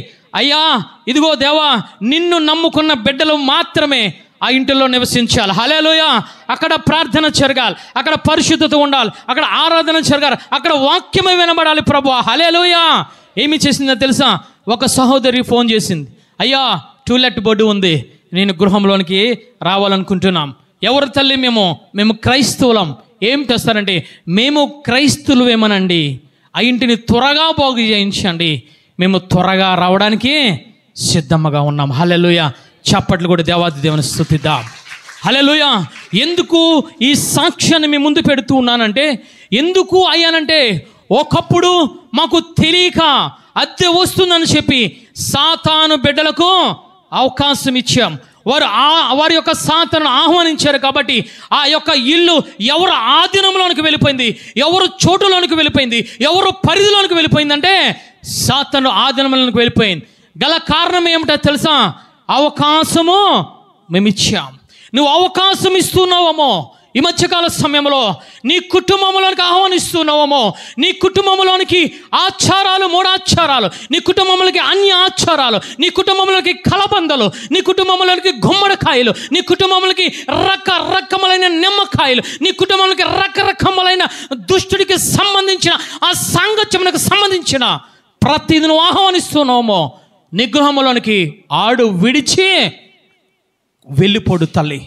అయ్యా ఇదిగో దేవా నిన్ను నమ్ముకున్న బిడ్డలు మాత్రమే ఆ ఇంటిలో నివసించాలి. హల్లెలూయా. అక్కడ ప్రార్థన జరగాలి, అక్కడ పరిశుద్ధత ఉండాలి, అక్కడ ఆరాధన జరగాలి, అక్కడ వాక్యమే వినబడాలి ప్రభువా. హల్లెలూయా. ఏమి చేసిందో తెలుసా? ఒక సహోదరి ఫోన్ చేసింది, అయ్యా టూలెట్ బోర్డు ఉంది, నేను గృహంలోనికి రావాలనుకుంటున్నాం. ఎవరు తల్లి? మేము క్రైస్తవులం. ఏం చేస్తారంటే, మేము క్రైస్తవులమేమనండి, ఆ ఇంటిని త్వరగా బాగు చేయించండి, మేము త్వరగా రావడానికి సిద్ధంగా ఉన్నాం. హల్లెలూయా. చప్పట్లు కూడా దేవాది దేవుని స్తుతిద్దాం. హల్లెలూయా. ఎందుకు ఈ సాక్ష్యాన్ని మీ ముందు పెడుతూ ఉన్నానంటే, ఎందుకు అయ్యానంటే, ఒకప్పుడు మాకు తెలియక అద్దె వస్తుందని చెప్పి సాతాను బిడ్డలకు అవకాశం ఇచ్చాం. వారి యొక్క సాతాను ఆహ్వానించారు కాబట్టి ఆ యొక్క ఇల్లు ఎవరు ఆధీనంలోనికి వెళ్ళిపోయింది, ఎవరు చోటులోనికి వెళ్ళిపోయింది, ఎవరు పరిధిలోనికి వెళ్ళిపోయిందంటే సాతాను ఆధీనంలోనికి వెళ్ళిపోయింది. గల కారణం ఏమిటో తెలుసా? అవకాశము మేము ఇచ్చాం. నువ్వు అవకాశం ఇస్తున్నావేమో, ఈ మధ్యకాల సమయంలో నీ కుటుంబంలోనికి ఆహ్వానిస్తున్నావేమో, నీ కుటుంబంలోనికి ఆచారాలు, 3 ఆచారాలు, నీ కుటుంబంలోకి అన్య ఆచారాలు, నీ కుటుంబంలోకి కలబందలు, నీ కుటుంబంలోకి గుమ్మడికాయలు, నీ కుటుంబంలోకి రకరకములైన నిమ్మకాయలు, నీ కుటుంబంలోకి రకరకములైన దుష్టుడికి సంబంధించిన ఆ సాంగత్యమునకు సంబంధించిన ప్రతిదీ నువ్వు ఆహ్వానిస్తున్నావేమో, నిగృహంలోనికి ఆడు విడిచి వెళ్ళిపోడు తల్లి.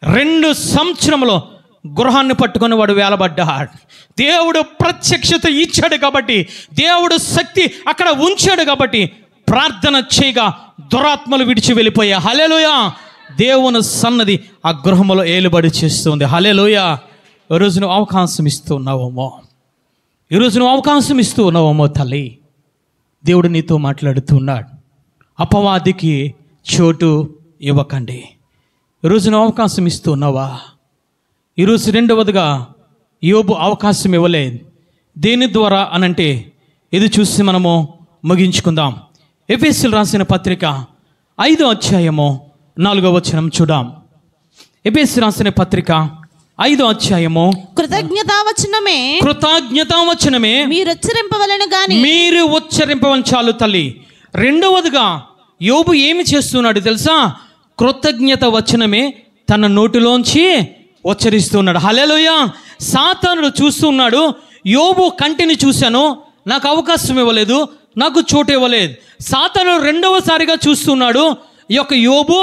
2 సంవత్సరములో గృహాన్ని పట్టుకొని వాడు వేలబడ్డాడు. దేవుడు ప్రత్యక్షత ఇచ్చాడు కాబట్టి, దేవుడు శక్తి అక్కడ ఉంచాడు కాబట్టి ప్రార్థన చేయగా దురాత్మలు విడిచి వెళ్ళిపోయా. హల్లెలూయా. దేవుని సన్నది ఆ గృహంలో ఏలుబడి చేస్తుంది. హల్లెలూయా. ఈరోజు నువ్వు అవకాశం ఇస్తూ ఉన్నావేమో తల్లి. దేవుడు నీతో మాట్లాడుతున్నాడు. అపవాదికి చోటు ఇవ్వకండి. ఈరోజు నువ్వు అవకాశం ఇస్తున్నావా? ఈరోజు రెండవదిగా యోబు అవకాశం ఇవ్వలేదు. దేని ద్వారా అనంటే ఇది చూసి మనము ముగించుకుందాం. ఎఫెసీయులకు రాసిన పత్రిక 5వ అధ్యాయము 4వ వచనం చూద్దాం. ఎఫెసీయులకు రాసిన పత్రిక 5వ అధ్యాయము కృతజ్ఞతావచనమే మీరు ఉచ్చరింపవలెను చాలు తల్లి. రెండవదిగా యోబు ఏమి చేస్తున్నాడు తెలుసా? కృతజ్ఞత వచనమే తన నోటిలోంచి ఉచ్చరిస్తున్నాడు. హల్లెలూయా. సాతానుడు చూస్తున్నాడు, యోబు కంటిని చూశాను, నాకు అవకాశం ఇవ్వలేదు, నాకు చోటు ఇవ్వలేదు. సాతానుడు రెండవసారిగా చూస్తున్నాడు, ఈ యొక్క యోబు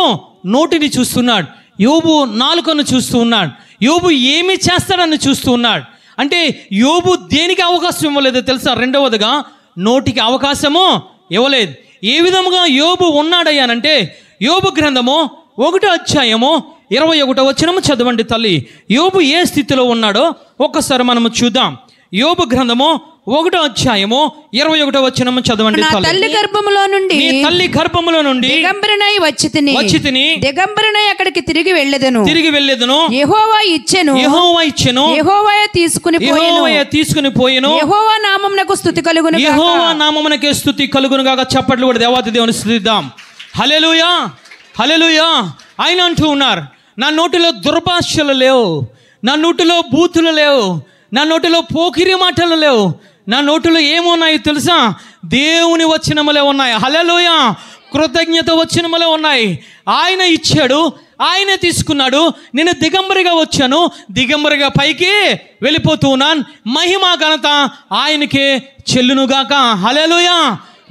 నోటిని చూస్తున్నాడు, యోబు నాలుకను చూస్తూ ఉన్నాడు, యోబు ఏమి చేస్తాడని చూస్తూ ఉన్నాడు. అంటే యోబు దేనికి అవకాశం ఇవ్వలేదు తెలుసా? రెండవదిగా నోటికి అవకాశము ఇవ్వలేదు. ఏ విధముగా యోబు ఉన్నాడయ్యానంటే, యోబు గ్రంథము 1వ అధ్యాయము 21వ వచనము చదవండి తల్లి. యోబు ఏ స్థితిలో ఉన్నాడో ఒక్కసారి మనము చూద్దాం. యోబు గ్రంథము 1వ అధ్యాయము 21వ వచనము చదవండి తల్లి. తల్లి గర్భములో నుండి దిగంబరునై వచ్చితిని దిగంబరునై అక్కడికి తిరిగి వెళ్ళెదను యెహోవా ఇచ్చెను యెహోవాయే తీసుకుని పోయెను యెహోవా నామమునకు స్తుతి కలుగును గాక. చప్పట్లు కూడా దేవాది దేవుని స్తుతిద్దాం. హల్లెలూయా. హల్లెలూయా. ఆయన అంటూ ఉన్నారు, నా నోటిలో దుర్భాషలు లేవు, నా నోటిలో బూతులు లేవు, నా నోటిలో పోకిరి మాటలు లేవు. నా నోటిలో ఏమున్నాయి తెలుసా? దేవుని వచనములే ఉన్నాయి. హల్లెలూయా. కృతజ్ఞత వచనములే ఉన్నాయి. ఆయన ఇచ్చాడు, ఆయనే తీసుకున్నాడు. నేను దిగంబరిగా వచ్చాను, దిగంబరిగా పైకి వెళ్ళిపోతూ ఉన్నాను. మహిమ ఘనత ఆయనకే చెల్లునుగాక. హల్లెలూయా.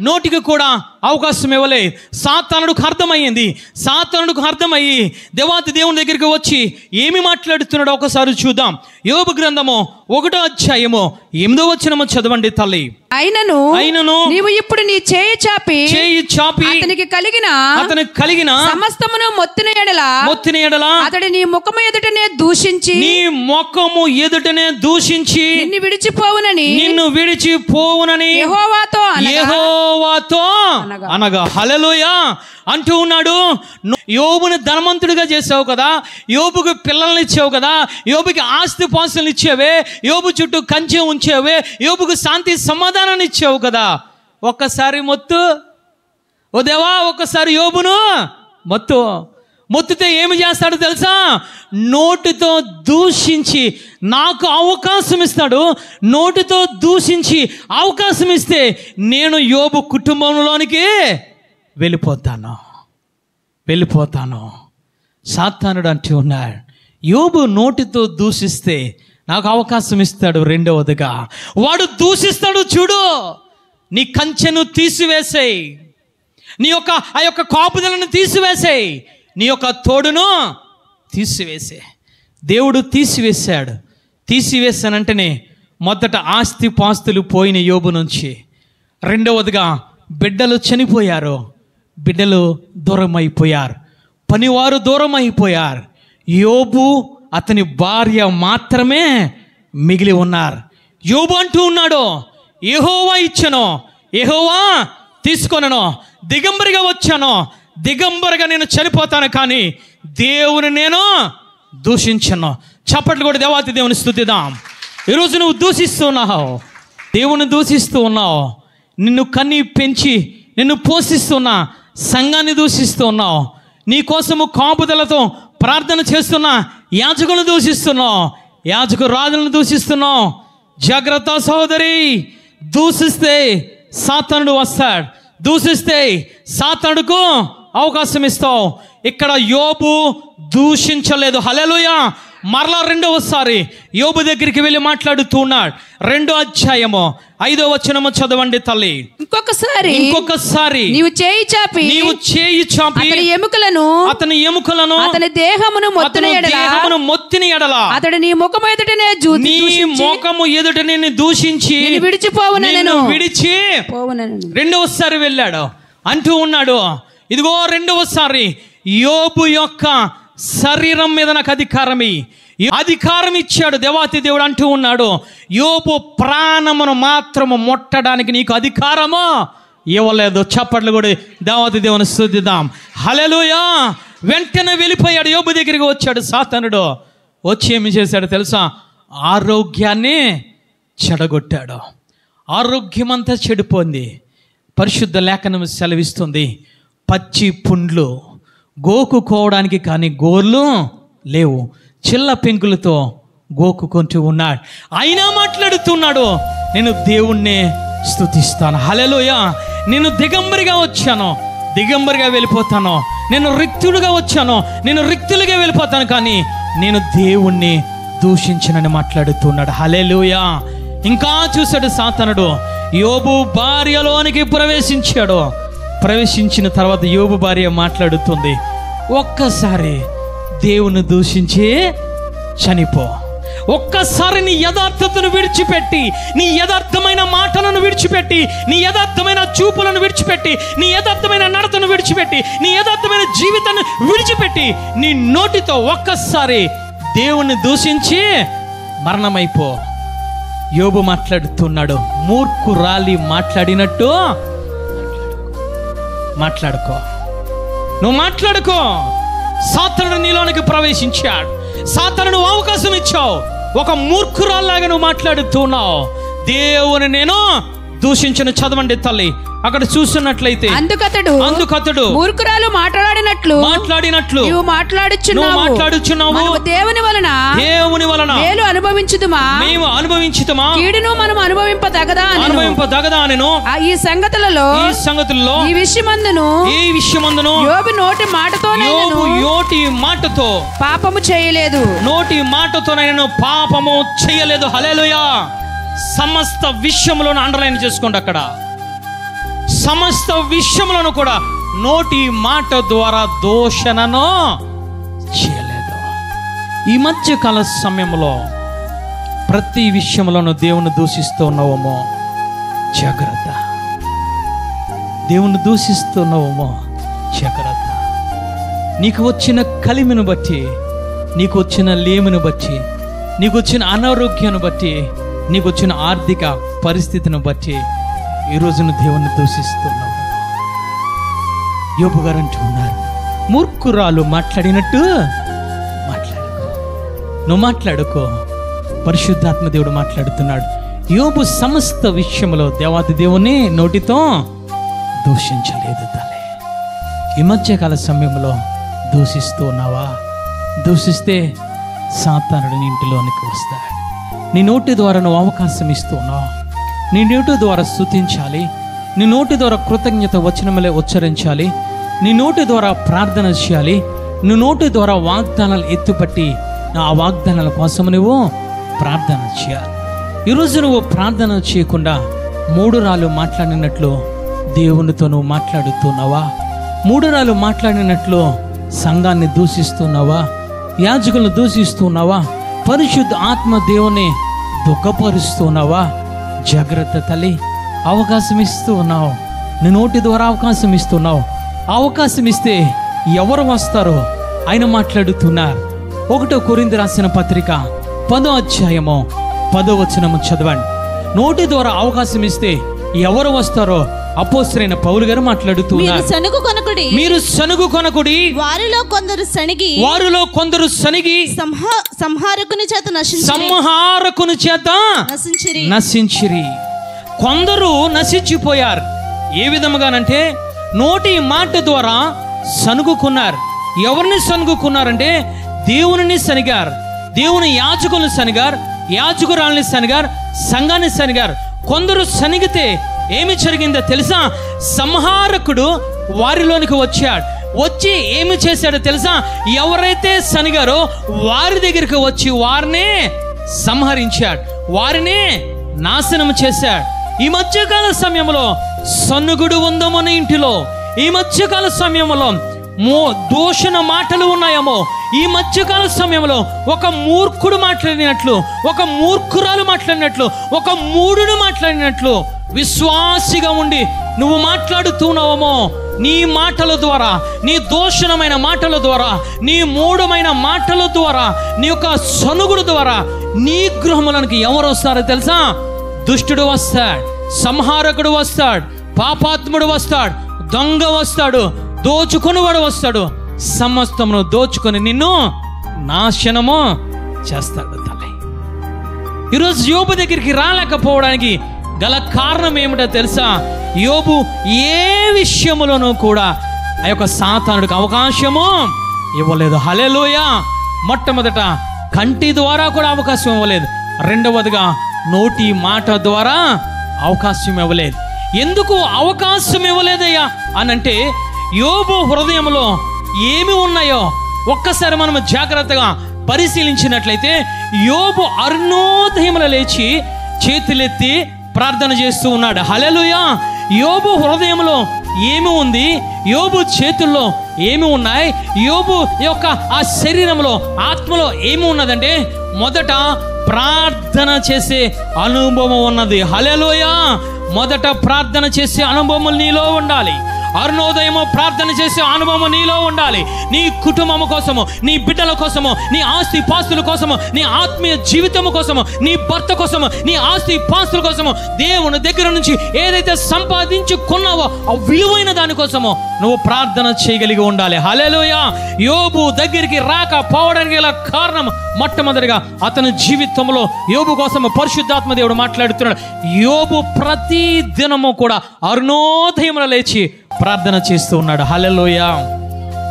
నోటికి కూడా అవకాశం ఇవ్వలే. సాతానుడికి అర్థమయ్యింది. సాతానుడికి అర్థమయ్యి దేవాతి దేవుని దగ్గరికి వచ్చి ఏమి మాట్లాడుతున్నాడో ఒకసారి చూద్దాం. యోబు గ్రంథము 1వ అధ్యాయము 8వ వచనము చదవండి తల్లి. అయినను నీవు ఇప్పుడు నీ చేయి చాపి అతనికి కలిగిన సమస్తమును మొత్తిన ఎడల అతడు నీ ముఖము ఎదుటనే దూషించి నిన్ను విడిచిపోవునని యెహోవాతో అనగా. హల్లెలూయా అంటూ ఉన్నాడు. యోబుని ధనవంతుడిగా చేసావు కదా, యోబుకు పిల్లల్ని ఇచ్చావు కదా, యోబుకి ఆస్తి పాస్తులు ఇచ్చావే, యోబు చుట్టూ కంచె ఉంచావే, యోబుకు శాంతి సమాధానాన్ని ఇచ్చావు కదా. ఒక్కసారి మొత్తు ఓ దేవా, ఒక్కసారి యోబును మొత్తుతే ఏమి చేస్తాడు తెలుసా? నోటితో దూషించి నాకు అవకాశం ఇస్తాడు. నోటితో దూషించి అవకాశం ఇస్తే నేను యోబు కుటుంబంలోనికి వెళ్ళిపోతాను. సాతానుడు అంటూ ఉన్నాడు, యోబు నోటితో దూషిస్తే నాకు అవకాశం ఇస్తాడు. రెండవదిగా వాడు దూషిస్తాడు. చూడు, నీ కంచెను తీసివేసేయి, నీ యొక్క ఆ యొక్క కాపుదలను తీసివేసేయి, నీ యొక్క తోడును తీసివేసే. దేవుడు తీసివేశాడు. తీసివేశానంటేనే మొదట ఆస్తి పాస్తులు పోయిన యోబు నుంచి. రెండవదిగా బిడ్డలు చనిపోయారు, బిడ్డలు దూరం అయిపోయారు, పనివారు దూరం అయిపోయారు. యోబు అతని భార్య మాత్రమే మిగిలి ఉన్నారు. యోబు అంటూ ఉన్నాడు, యెహోవా ఇచ్చాను, యెహోవా తీసుకొనను, దిగంబరిగా వచ్చాను, దిగంబరిగా నేను చనిపోతాను, కానీ దేవుని నేను దూషించను. చప్పట్లు కూడా దేవాతి దేవుని స్తుతిద్దాం. ఈరోజు నువ్వు దూషిస్తున్నావు, దేవుని దూషిస్తూ ఉన్నావు. నిన్ను కన్ని పెంచి నిన్ను పోషిస్తున్నా సంఘాన్ని దూషిస్తూ ఉన్నావు. నీ కోసము కాపుదలతో ప్రార్థన చేస్తున్నా యాజకులను దూషిస్తున్నావు, యాజకురాజులను దూషిస్తున్నావు. జాగ్రత్త సహోదరి, దూషిస్తే సాతానుడు వస్తాడు, దూషిస్తే సాతానుడుకు అవకాశం ఇస్తావు. ఇక్కడ యోబు దూషించలేదు. హల్లెలూయా. మరలా రెండవసారి యోబు దగ్గరికి వెళ్ళి మాట్లాడుతూ ఉన్నాడు. 2వ అధ్యాయము 5వ వచనము చదవండి తల్లి. ఇంకొకసారి నీవు చేయి చాపి అతని ఎముకలను అతని దేహమును మొత్తిన ఎడల అతడు నీ ముఖము ఎదుట నిన్ను దూషించి విడిచి రెండవసారి వెళ్ళాడు అంటూ ఉన్నాడు. ఇదిగో రెండవసారి యోబు యొక్క శరీరం మీద నాకు అధికారం ఇచ్చాడు దేవాతి దేవుడు అంటూ ఉన్నాడు. యోబు ప్రాణమును మాత్రము ముట్టడానికి నీకు అధికారము ఇవ్వలేదు. చప్పట్లు కూడా దేవాతి దేవుని స్తుతిద్దాం. హల్లెలూయా. వెంటనే వెళ్ళిపోయాడు. యోబు దగ్గరికి వచ్చాడు సాతానుడు. వచ్చి ఏమి చేశాడు తెలుసా? ఆరోగ్యాన్ని చెడగొట్టాడు. ఆరోగ్యమంతా చెడిపోయింది. పరిశుద్ధ లేఖనం సెలవిస్తుంది, పచ్చి పుండ్లు గోకుకోవడానికి కానీ గోర్లు లేవు, చిల్ల పెంకులతో గోకుకుంటూ ఉన్నాడు. అయినా మాట్లాడుతున్నాడు, నేను దేవుణ్ణే స్తుతిస్తాను. హల్లెలూయా. నేను దిగంబరిగా వచ్చాను, దిగంబరిగా వెళ్ళిపోతాను. నేను రిక్తుడుగా వచ్చాను, నేను రిక్తులుగా వెళ్ళిపోతాను, కానీ నేను దేవుణ్ణి దూషించనని మాట్లాడుతున్నాడు. హల్లెలూయా. ఇంకా చూశాడు సాతానుడు. యోబు భార్యలోనికి ప్రవేశించాడు. ప్రవేశించిన తర్వాత యోబు భార్య మాట్లాడుతుంది, ఒక్కసారి దేవుని దూషించి చనిపో. ఒక్కసారి నీ యథార్థతను విడిచిపెట్టి, నీ యథార్థమైన మాటలను విడిచిపెట్టి, నీ యథార్థమైన చూపులను విడిచిపెట్టి, నీ యథార్థమైన నడతను విడిచిపెట్టి, నీ యథార్థమైన జీవితాన్ని విడిచిపెట్టి, నీ నోటితో ఒక్కసారి దేవుని దూషించి మరణమైపో. యోబు మాట్లాడుతున్నాడు, మూర్ఖురాలి మాట్లాడినట్టు మాట్లాడుకో, నువ్వు మాట్లాడుకో. సాతానుడు నీలోనికి ప్రవేశించాడు, సాతానుడు అవకాశం ఇచ్చావు. ఒక మూర్ఖురాల్లాగా నువ్వు మాట్లాడుతున్నావు. దేవుని నేను దూషించను. చదవండి తల్లి, అక్కడ చూస్తున్నట్లయితే అందుకతడు మూర్ఖురాలు మాట్లాడినట్లు నీవు మాట్లాడుచున్నావు దేవుని వలన మేలు అనుభవించుదుమా కీడును మనం అనుభవింపదగదా అనెను. ఈ సంగతులలో ఈ విషయమందును యోబు నోటి మాటతో పాపము చేయలేదు. పాపము చేయలేదు. హల్లెలూయా. సమస్త విషయములను అండర్లైన్ చేసుకోండి. అక్కడ సమస్త విషయములను కూడా నోటి మాట ద్వారా దూషణను చేయలేదు. ఈ మధ్యకాల సమయంలో ప్రతి విషయంలోనూ దేవుని దూషిస్తూ ఉన్నావేమో జాగ్రత్త. దేవుని దూషిస్తున్నావేమో జాగ్రత్త. నీకు వచ్చిన కలిమిని బట్టి, నీకు వచ్చిన లేమిని బట్టి, నీకు వచ్చిన అనారోగ్యాన్ని బట్టి, నీకు వచ్చిన ఆర్థిక పరిస్థితిని బట్టి ఈరోజున దేవుణ్ణి దూషిస్తున్నావు. యోబు గారు అంటూ ఉన్నారు, మూర్ఖురాలు మాట్లాడినట్టు మాట్లాడుకో. నువ్వు మాట్లాడుకో. పరిశుద్ధాత్మ దేవుడు మాట్లాడుతున్నాడు. యోబు సమస్త విషయంలో దేవాది దేవుని నోటితో దూషించలేదు. తలే ఈ మధ్యకాల సమయంలో దూషిస్తూ ఉన్నావా? దూషిస్తే సాతానుడు నీ ఇంటిలోనికి వస్తాడు. నీ నోటి ద్వారా నువ్వు అవకాశం ఇస్తున్నావు. నీ నోటి ద్వారా స్తుతించాలి. నీ నోటి ద్వారా కృతజ్ఞత వచనములే ఉచ్చరించాలి. నీ నోటి ద్వారా ప్రార్థన చేయాలి. నీ నోటి ద్వారా వాగ్దానాలు ఎత్తుపట్టి ఆ వాగ్దానాల కోసం నువ్వు ప్రార్థన చేయాలి. ఈరోజు నువ్వు ప్రార్థన చేయకుండా మూడురాలు మాట్లాడినట్లు దేవునితో నువ్వు మాట్లాడుతున్నావా? మూడురాలు మాట్లాడినట్లు సంఘాన్ని దూషిస్తున్నావా? యాజకులను దూషిస్తున్నావా? పరిశుద్ధ ఆత్మ దేవుని దుఃఖపరుస్తున్నావా? జాగ్రత్త తల్లి. అవకాశం ఇస్తూ ఉన్నావు. నీ నోటి ద్వారా అవకాశం ఇస్తున్నావు. అవకాశం ఇస్తే ఎవరు వస్తారో ఆయన మాట్లాడుతున్నారు. 1 కొరింథీ రాసిన పత్రిక 10వ అధ్యాయము 10వ వచనము చదవండి. నోటి ద్వారా అవకాశం ఇస్తే ఎవరు వస్తారో అపోస్తలుడైన పౌలు గారు మాట్లాడుతున్నారు. మీరు సనుగు కొనకుడి, వారిలో కొందరు సనిగి సంహారకుని చేత నశించిరి. కొందరు నశించిపోయారు. ఏ విధముగానంటే నోటి మాట ద్వారా సనుగుకున్నారు. ఎవరిని సనుగుకున్నారంటే దేవుని సనిగారు, దేవుని యాజకులను సనిగారు, యాజకురాల్ని సనిగారు, సంఘాన్ని సనిగారు. కొందరు సనిగితే ఏమి జరిగిందో తెలుసా? సంహారకుడు వారిలోనికి వచ్చాడు. వచ్చి ఏమి చేశాడో తెలుసా? ఎవరైతే సనిగారో వారి దగ్గరికి వచ్చి వారిని సంహరించాడు, వారిని నాశనం చేశాడు. ఈ మధ్యకాల సమయంలో సనుగుడు ఉందమో నీ ఇంటిలో, ఈ మధ్యకాల సమయంలో దూషణ మాటలు ఉన్నాయేమో, ఈ మధ్యకాల సమయంలో ఒక మూర్ఖుడు మాట్లాడినట్లు, ఒక మూర్ఖురాలు మాట్లాడినట్లు, ఒక మూఢుడు మాట్లాడినట్లు విశ్వాసిగా ఉండి నువ్వు మాట్లాడుతున్నావేమో. నీ మాటల ద్వారా, నీ దూషణమైన మాటల ద్వారా, నీ మూఢమైన మాటల ద్వారా, నీ యొక్క సనుగుడు ద్వారా నీ గృహములకు ఎవరు వస్తారో తెలుసా? దుష్టుడు వస్తాడు, సంహారకుడు వస్తాడు, పాపాత్ముడు వస్తాడు, దొంగ వస్తాడు, దోచుకునివాడు వస్తాడు. సమస్తమును దోచుకొని నిన్ను నాశనము చేస్తాడు. తల్లి, ఈరోజు యోబు దగ్గరికి రాలేకపోవడానికి గల కారణం ఏమిటో తెలుసా? యోబు ఏ విషయములోనూ కూడా ఆ యొక్క సాతానుడికి అవకాశము ఇవ్వలేదు. హల్లెలూయా. మొట్టమొదట కంటి ద్వారా కూడా అవకాశం ఇవ్వలేదు. రెండవదిగా నోటి మాట ద్వారా అవకాశం ఇవ్వలేదు. ఎందుకు అవకాశం ఇవ్వలేదయ్యా అనంటే యోబు హృదయంలో ఏమి ఉన్నాయో ఒక్కసారి మనం జాగ్రత్తగా పరిశీలించినట్లయితే యోబు అరుణోదయమున లేచి చేతులెత్తి ప్రార్థన చేస్తూ ఉన్నాడు. హల్లెలూయా. యోబు హృదయంలో ఏమి ఉంది, యోబు చేతుల్లో ఏమి ఉన్నాయి, యోబు యొక్క ఆ శరీరంలో ఆత్మలో ఏమి ఉన్నదంటే మొదట ప్రార్థన చేసే అనుభవం ఉన్నది. హల్లెలూయా. మొదట ప్రార్థన చేసే అనుభవం నీలో ఉండాలి. అరుణోదయము ప్రార్థన చేసే అనుభవం నీలో ఉండాలి. నీ కుటుంబం కోసము, నీ బిడ్డల కోసము, నీ ఆస్తి పాస్తుల కోసము, నీ ఆత్మీయ జీవితం కోసము, నీ భర్త కోసము, నీ ఆస్తి పాస్తుల కోసము, దేవుని దగ్గర నుంచి ఏదైతే సంపాదించుకున్నావో ఆ విలువైన దానికోసము నువ్వు ప్రార్థన చేయగలిగి ఉండాలి. హల్లెలూయా. యోబు దగ్గరికి రాకపోవడానికి గల కారణం మొట్టమొదటిగా అతని జీవితంలో యోబు కోసం పరిశుద్ధాత్మ దేవుడు మాట్లాడుతున్నాడు. యోబు ప్రతి దినము కూడా అరుణోదయమున లేచి ప్రార్థన చేస్తూ ఉన్నాడు. హల్లెలూయా.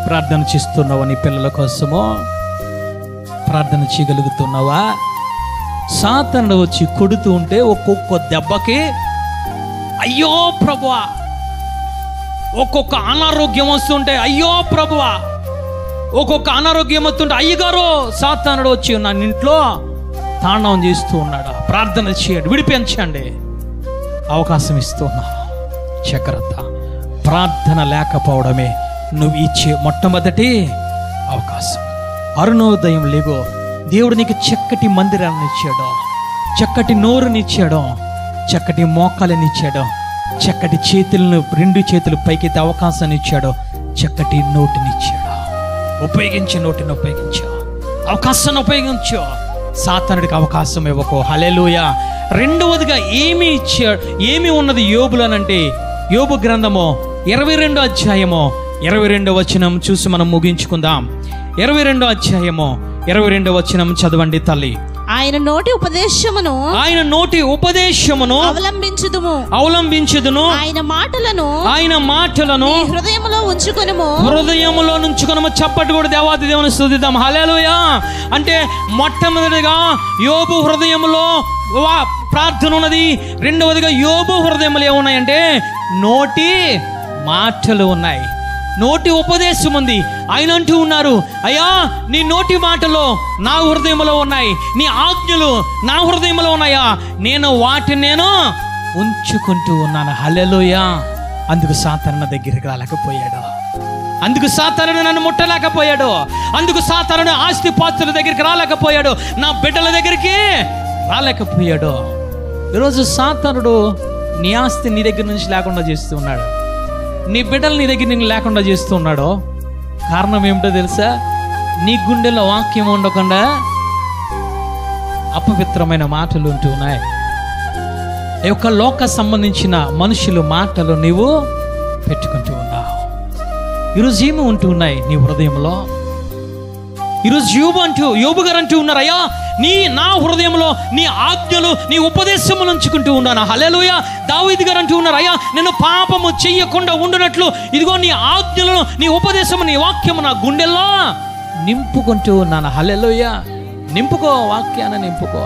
ప్రార్థన చేస్తున్నావా? నీ పిల్లల కోసమో ప్రార్థన చేయగలుగుతున్నావా? సాతానుడు వచ్చి కొడుతూ ఉంటే ఒక్కొక్క దెబ్బకి అయ్యో ప్రభువా, ఒక్కొక్క అనారోగ్యం వస్తుంటే అయ్యో ప్రభువా, ఒక్కొక్క అనారోగ్యం వస్తుంటే అయ్యగారు సాతానుడు వచ్చి నన్ను ఇంట్లో తాండవం చేస్తూ ఉన్నాడు. ప్రార్థన చేయండి, విడిపించండి. అవకాశం ఇస్తున్నా. చక్రత ప్రార్థన లేకపోవడమే నువ్వు ఇచ్చే మొట్టమొదటి అవకాశం. అరుణోదయం లేగో. దేవుడు నీకు చక్కటి మందిరాన్ని ఇచ్చాడు, చక్కటి నోరునిచ్చాడు, చక్కటి మోకాలని ఇచ్చాడు, చక్కటి చేతులను, 2 చేతులు పైకెత్తే అవకాశాన్ని ఇచ్చాడు, చక్కటి నోటినిచ్చాడు. ఉపయోగించి నోటిని ఉపయోగించు, అవకాశాన్ని ఉపయోగించు. సాతానుడికి అవకాశం ఇవ్వకు. హల్లెలూయా. రెండవదిగా ఏమి ఇచ్చాడు, ఏమి ఉన్నది యోబులనంటే, యోబు గ్రంథము 22వ అధ్యాయము 22వ వచనం చూసి మనం ముగించుకుందాం. 22వ అధ్యాయము 22వ వచనం చదవండి తల్లి. ఆయన నోటి ఉపదేశమును అవలంబించుదును. ఆయన మాటలను హృదయములో ఉంచుకొనుము. చప్పటి కూడా దేవాది దేవుని స్తుతిద్దాం. హల్లెలూయా. అంటే మొట్టమొదటిగా యోబు హృదయములో ప్రార్థన ఉన్నది. రెండవదిగా యోబు హృదయములు ఏమున్నాయంటే నోటి మాటలు ఉన్నాయి, నోటి ఉపదేశం ఉంది. ఆయన అంటూ ఉన్నారు, అయ్యా నీ నోటి మాటలు నా హృదయంలో ఉన్నాయి, నీ ఆజ్ఞలు నా హృదయంలో ఉన్నాయా, నేను వాటిని ఉంచుకుంటూ ఉన్నాను. హల్లెలూయా. అందుకు సాతాను దగ్గరికి రాలేకపోయాడు, అందుకు సాతాను నన్ను ముట్టలేకపోయాడు, అందుకు సాతాను ఆస్తి పాస్తుల దగ్గరికి రాలేకపోయాడు, నా బిడ్డల దగ్గరికి రాలేకపోయాడు. ఈరోజు సాతానుడు నీ ఆస్తి నీ దగ్గర నుంచి లేకుండా చేస్తూ ఉన్నాడు, నీ బిడ్డలు నీ దగ్గర నీకు లేకుండా చేస్తూ ఉన్నాడు. కారణం ఏమిటో తెలుసా? నీ గుండెలో వాక్యం ఉండకుండా అపవిత్రమైన మాటలు ఉంటూ ఉన్నాయి. ఈ యొక్క లోక సంబంధించిన మనుషులు మాటలు నీవు పెట్టుకుంటూ ఉన్నావు. ఈరోజు ఏమి ఉంటూ ఉన్నాయి నీ హృదయంలో? ఈరోజు యోబు గారు అంటూ ఉన్నారు, అయ్యా నా హృదయంలో నీ ఆజ్ఞలు, నీ ఉపదేశములు ఉంచుకుంటూ ఉన్నాను. హల్లెలూయా. దావీదు గారు అంటూ ఉన్నారు, అయ్యా నేను పాపము చెయ్యకుండా ఉండునట్లు ఇదిగో నీ ఆజ్ఞలను, నీ ఉపదేశము, నీ వాక్యము నా గుండెల్లో నింపుకుంటూ ఉన్నాను. హల్లెలూయా. నింపుకో, వాక్యాన్ని నింపుకో.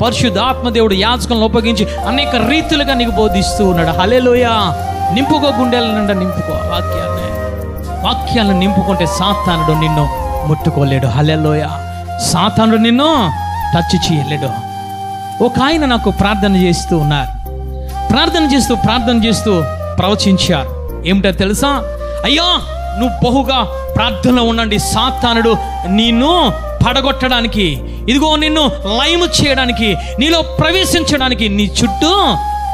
పరిశుద్ధాత్మ దేవుడు యాజకులను ఉపయోగించి అనేక రీతులుగా నీకు బోధిస్తూ ఉన్నాడు. హల్లెలూయా. నింపుకో, గుండెల నిండా నింపుకో వాక్యాలను నింపుకుంటే సాతానుడు నిన్ను ముట్టుకోలేడు. హల్లెలూయా. సాతానుడు నిన్ను టచ్ చేయలేడు. ఒక ఆయన నాకు ప్రార్థన చేస్తూ ఉన్నారు. ప్రార్థన చేస్తూ ప్రవచించారు. ఏమిటో తెలుసా? అయ్యా నువ్వు బహుగా ప్రార్థనలో ఉండండి, సాతానుడు నిన్ను పడగొట్టడానికి, ఇదిగో నిన్ను లయము చేయడానికి, నీలో ప్రవేశించడానికి నీ చుట్టూ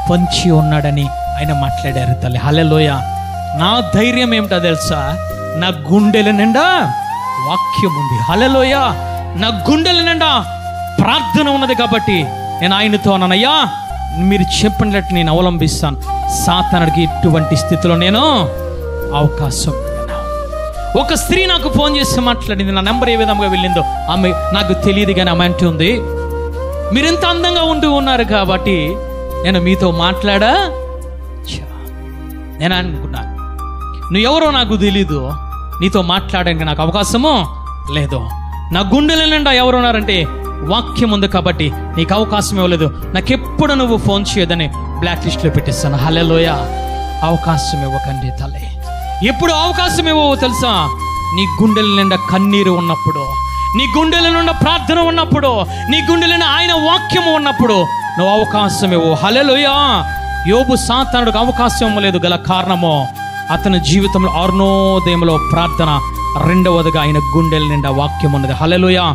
పొంచి ఉన్నాడని ఆయన మాట్లాడారు తల్లి. హల్లెలూయా. నా ధైర్యం ఏమిటో తెలుసా? నా గుండెల నిండా వాక్యం ఉంది. హల్లెలూయా. నా గుండెల నిండా ప్రార్థన ఉన్నది కాబట్టి నేను ఆయనతో అన్నానయ్యా మీరు చెప్పినట్టు నేను అవలంబిస్తాను. సాతానుడికి ఇటువంటి స్థితిలో నేను అవకాశం. ఒక స్త్రీ నాకు ఫోన్ చేసి మాట్లాడింది. నా నెంబర్ ఏ విధంగా వెళ్ళిందో ఆమె నాకు తెలియదు, కానీ ఆమె అంటుంది, మీరు ఎంత అందంగా ఉంటూ ఉన్నారు కాబట్టి నేను మీతో మాట్లాడా. నేను అనుకున్నాను నువ్వు ఎవరో నాకు తెలీదు, నీతో మాట్లాడడానికి నాకు అవకాశము లేదు. నా గుండెల నిండా ఎవరున్నారంటే వాక్యం ఉంది కాబట్టి నీకు అవకాశం ఇవ్వలేదు. నాకెప్పుడు నువ్వు ఫోన్ చేయదని బ్లాక్ లిస్ట్లో పెట్టిస్తాను. హల్లెలూయా. అవకాశం ఇవ్వకండి తల్లి. ఎప్పుడు అవకాశం ఇవ్వవో తెలుసా? నీ గుండెల నిండా కన్నీరు ఉన్నప్పుడు, నీ గుండెల నిండా ప్రార్థన ఉన్నప్పుడు, నీ గుండెల నిండా ఆయన వాక్యము ఉన్నప్పుడు నువ్వు అవకాశం ఇవ్వు. హల్లెలూయా. యోబు సాతానుడికి అవకాశం ఇవ్వలేదు గల కారణము అతని జీవితంలో అరుణోదయంలో ప్రార్థన, రెండవదిగా ఆయన గుండెల నిండా వాక్యం ఉన్నది. హల్లెలూయా.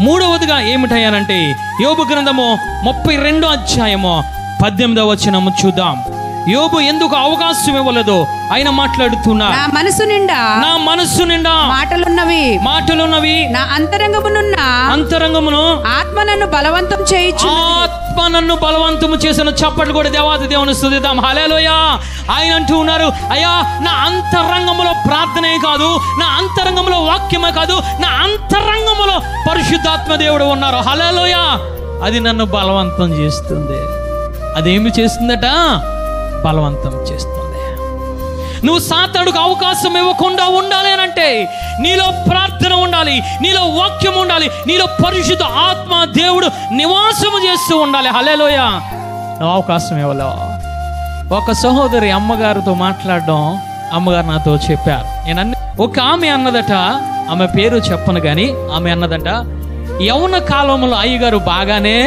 మూడవదిగా ఏమిటయ్యానంటే యోబు గ్రంథము 32వ అధ్యాయము 18వ వచనము చూద్దాం. యోబు ఎందుకు అవకాశం ఇవ్వలేదో ఆయన మాట్లాడుతున్నా. నా మనసు నిండా మాటలున్నవి నా అంతరంగమును ఆత్మ నన్ను బలవంతం చేసిన. చప్పట్లు కూడా దేవాది దేవుని స్తుతిద్దాం. హల్లెలూయా. ఆయన అంటూ ఉన్నారు, అయ్యా నా అంతరంగములో ప్రార్థనే కాదు, నా అంతరంగంలో వాక్యమే కాదు, నా అంతరంగములో పరిశుద్ధాత్మ దేవుడు ఉన్నారు. హల్లెలూయా. అది నన్ను బలవంతం చేస్తుంది. అదేమి చేస్తుందట? బలవంతం చేస్తుంది. నువ్వు సాతానుడికి అవకాశం ఇవ్వకుండా ఉండాలి అంటే నీలో ప్రార్థన ఉండాలి, నీలో వాక్యం ఉండాలి, నీలో పరిశుద్ధ ఆత్మ దేవుడు నివాసము చేస్తూ ఉండాలి. హల్లెలూయా. నువ్వు అవకాశం ఇవ్వలేవు. ఒక సహోదరి అమ్మగారితో మాట్లాడడం, అమ్మగారు నాతో చెప్పారు. ఒక ఆమె అన్నదట, ఆమె పేరు చెప్పను కానీ ఆమె అన్నదట, యవ్వన కాలంలో అయ్యగారు బాగానే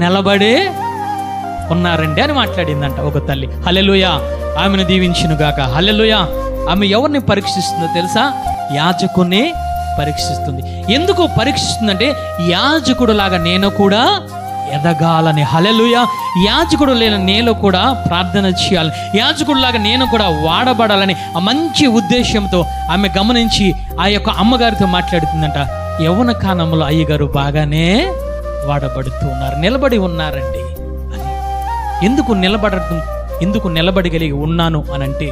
నిలబడే ఉన్నారండి అని మాట్లాడిందంట ఒక తల్లి. హల్లెలూయా. ఆమెను దీవించును గాక. హల్లెలూయా. ఆమె ఎవరిని పరీక్షిస్తుందో తెలుసా? యాజకుని పరీక్షిస్తుంది. ఎందుకు పరీక్షిస్తుందంటే యాజకుడు లాగా నేను కూడా ఎదగాలని. హల్లెలూయా. యాజకుడు లేని నేను కూడా ప్రార్థన చేయాలి, యాజకుడు లాగా నేను కూడా వాడబడాలని ఆ మంచి ఉద్దేశంతో ఆమె గమనించి ఆ యొక్క అమ్మగారితో మాట్లాడుతుందంట. యవ్వన కాలంలో అయ్యగారు బాగానే వాడబడుతూ ఉన్నారు, నిలబడి ఉన్నారండి అని. ఎందుకు నిలబడగలిగి ఉన్నాను అనంటే,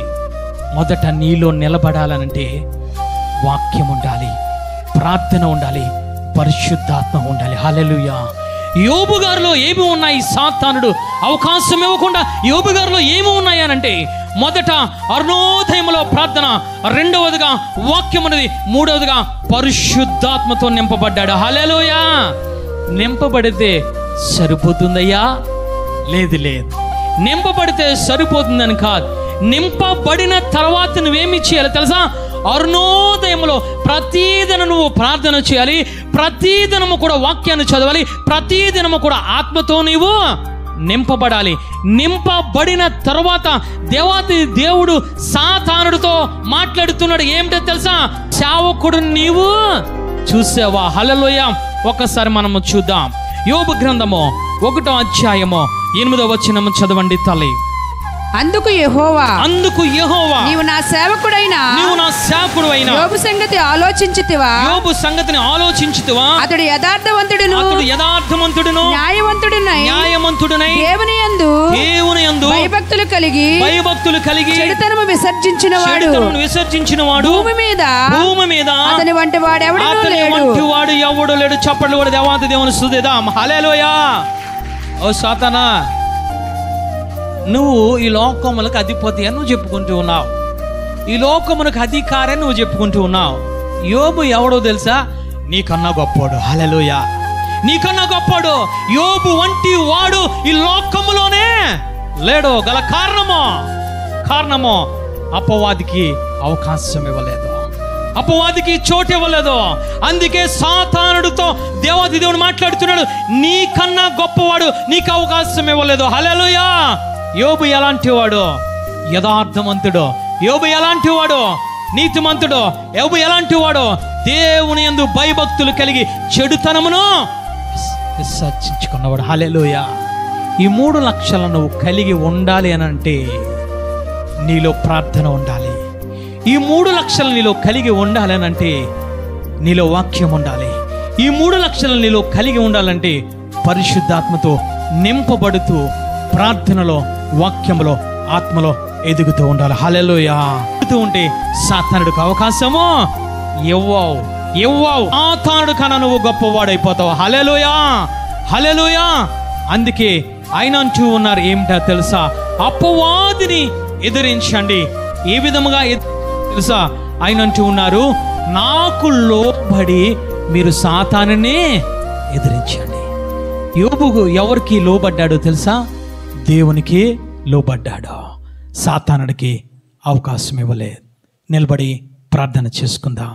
మొదట నీలో నిలబడాలనంటే వాక్యం ఉండాలి, ప్రార్థన ఉండాలి, పరిశుద్ధాత్మ ఉండాలి. హల్లెలూయా. యోబు గారిలో ఏమి ఉన్నాయి? సాతానుడు అవకాశం ఇవ్వకుండా యోబు గారిలో ఏమి ఉన్నాయి అనంటే, మొదట అరుణోదయములో ప్రార్థన, రెండవదిగా వాక్యం అనేది, మూడవదిగా పరిశుద్ధాత్మతో నింపబడ్డాడు. హల్లెలూయా. నింపబడితే సరిపోతుందయ్యా? లేదు. నింపబడితే సరిపోతుందని కాదు. నింపబడిన తర్వాత నువ్వేమి చేయాలి తెలుసా? అరుణోదయంలో ప్రతిదినం నువ్వు ప్రార్థన చేయాలి, ప్రతిదినము కూడా వాక్యాన్ని చదవాలి, ప్రతిదినము కూడా ఆత్మతో నీవు నింపబడాలి. నింపబడిన తర్వాత దేవాది దేవుడు సాతానుడితో మాట్లాడుతున్నాడు. ఏమిటో తెలుసా? సేవకుడు నీవు చూసావా? హల్లెలూయా. ఒకసారి మనము చూద్దాం. యోబు గ్రంథము 1వ అధ్యాయము 8వ వచనము చదవండి తల్లి. అందుకు యెహోవా నీవు నా సేవకుడైన యోబు సంగతిని ఆలోచించితివా? అతడు యథార్థవంతుడును న్యాయవంతుడునై దేవుని యందు భయభక్తులు కలిగి చెడుతనము విసర్జించిన వాడు భూమి మీద అతని వంటి వాడు ఎవడు లేడు. చప్పట్లు కూడా దేవాది దేవుని స్తుతిద్దాం. హల్లెలూయా. ఓ సాతానా, నువ్వు ఈ లోకములకు అధిపతి అని నువ్వు చెప్పుకుంటూ ఉన్నావు, ఈ లోకమునకు అధికారి నువ్వు చెప్పుకుంటూ ఉన్నావు. యోబు ఎవడో తెలుసా? నీకన్నా గొప్పోడు. హల్లెలూయా. నీకన్నా గొప్పోడు. యోబు వంటి వాడు ఈ లోకములోనే లేడు. గల కారణము అపవాదికి అవకాశం ఇవ్వలేదు, అపవాదికి చోటు ఇవ్వలేదు. అందుకే సాతానుడితో దేవాది దేవుడు మాట్లాడుతున్నాడు, నీకన్నా గొప్పవాడు, నీకు అవకాశం ఇవ్వలేదు. హల్లెలూయా. యోబు ఎలాంటి వాడు? యథార్థవంతుడు. యోబు ఎలాంటి వాడు? నీతిమంతుడు. యోబు ఎలాంటి వాడు? దేవుని యందు భయభక్తులు కలిగి చెడుతనమును విసర్జించుకున్నవాడు. హల్లెలూయా. ఈ 3 లక్షలను నువ్వు కలిగి ఉండాలి అని అంటే నీలో ప్రార్థన ఉండాలి. ఈ 3 లక్షలు నీలో కలిగి ఉండాలి అని అంటే నీలో వాక్యం ఉండాలి. ఈ 3 లక్షలు నీలో కలిగి ఉండాలంటే పరిశుద్ధాత్మతో నింపబడుతూ ప్రార్థనలో, వాక్యములో, ఆత్మలో ఎదుగుతూ ఉండాలి. హల్లెలూయా. ఎదుగుతూ ఉంటే సాతానుడికి అవకాశము ఇవ్వవు. సాతానుడి కన్నా నువ్వు గొప్పవాడైపోతావు. హల్లెలూయా. హల్లెలూయా. అందుకే ఆయన అంటూ ఉన్నారు, ఏమిటో తెలుసా? అపవాదిని ఎదిరించండి. ఏ విధముగా తెలుసా? ఆయన అంటూ ఉన్నారు, నాకు లోబడి మీరు సాతానుని ఎదిరించండి. యోబు ఎవరికి లోబడ్డాడో తెలుసా? దేవునికి లోబడ్డాడు. సాతానుడికి అవకాశం ఇవ్వలేదు. నిలబడి ప్రార్థన చేసుకుందాం.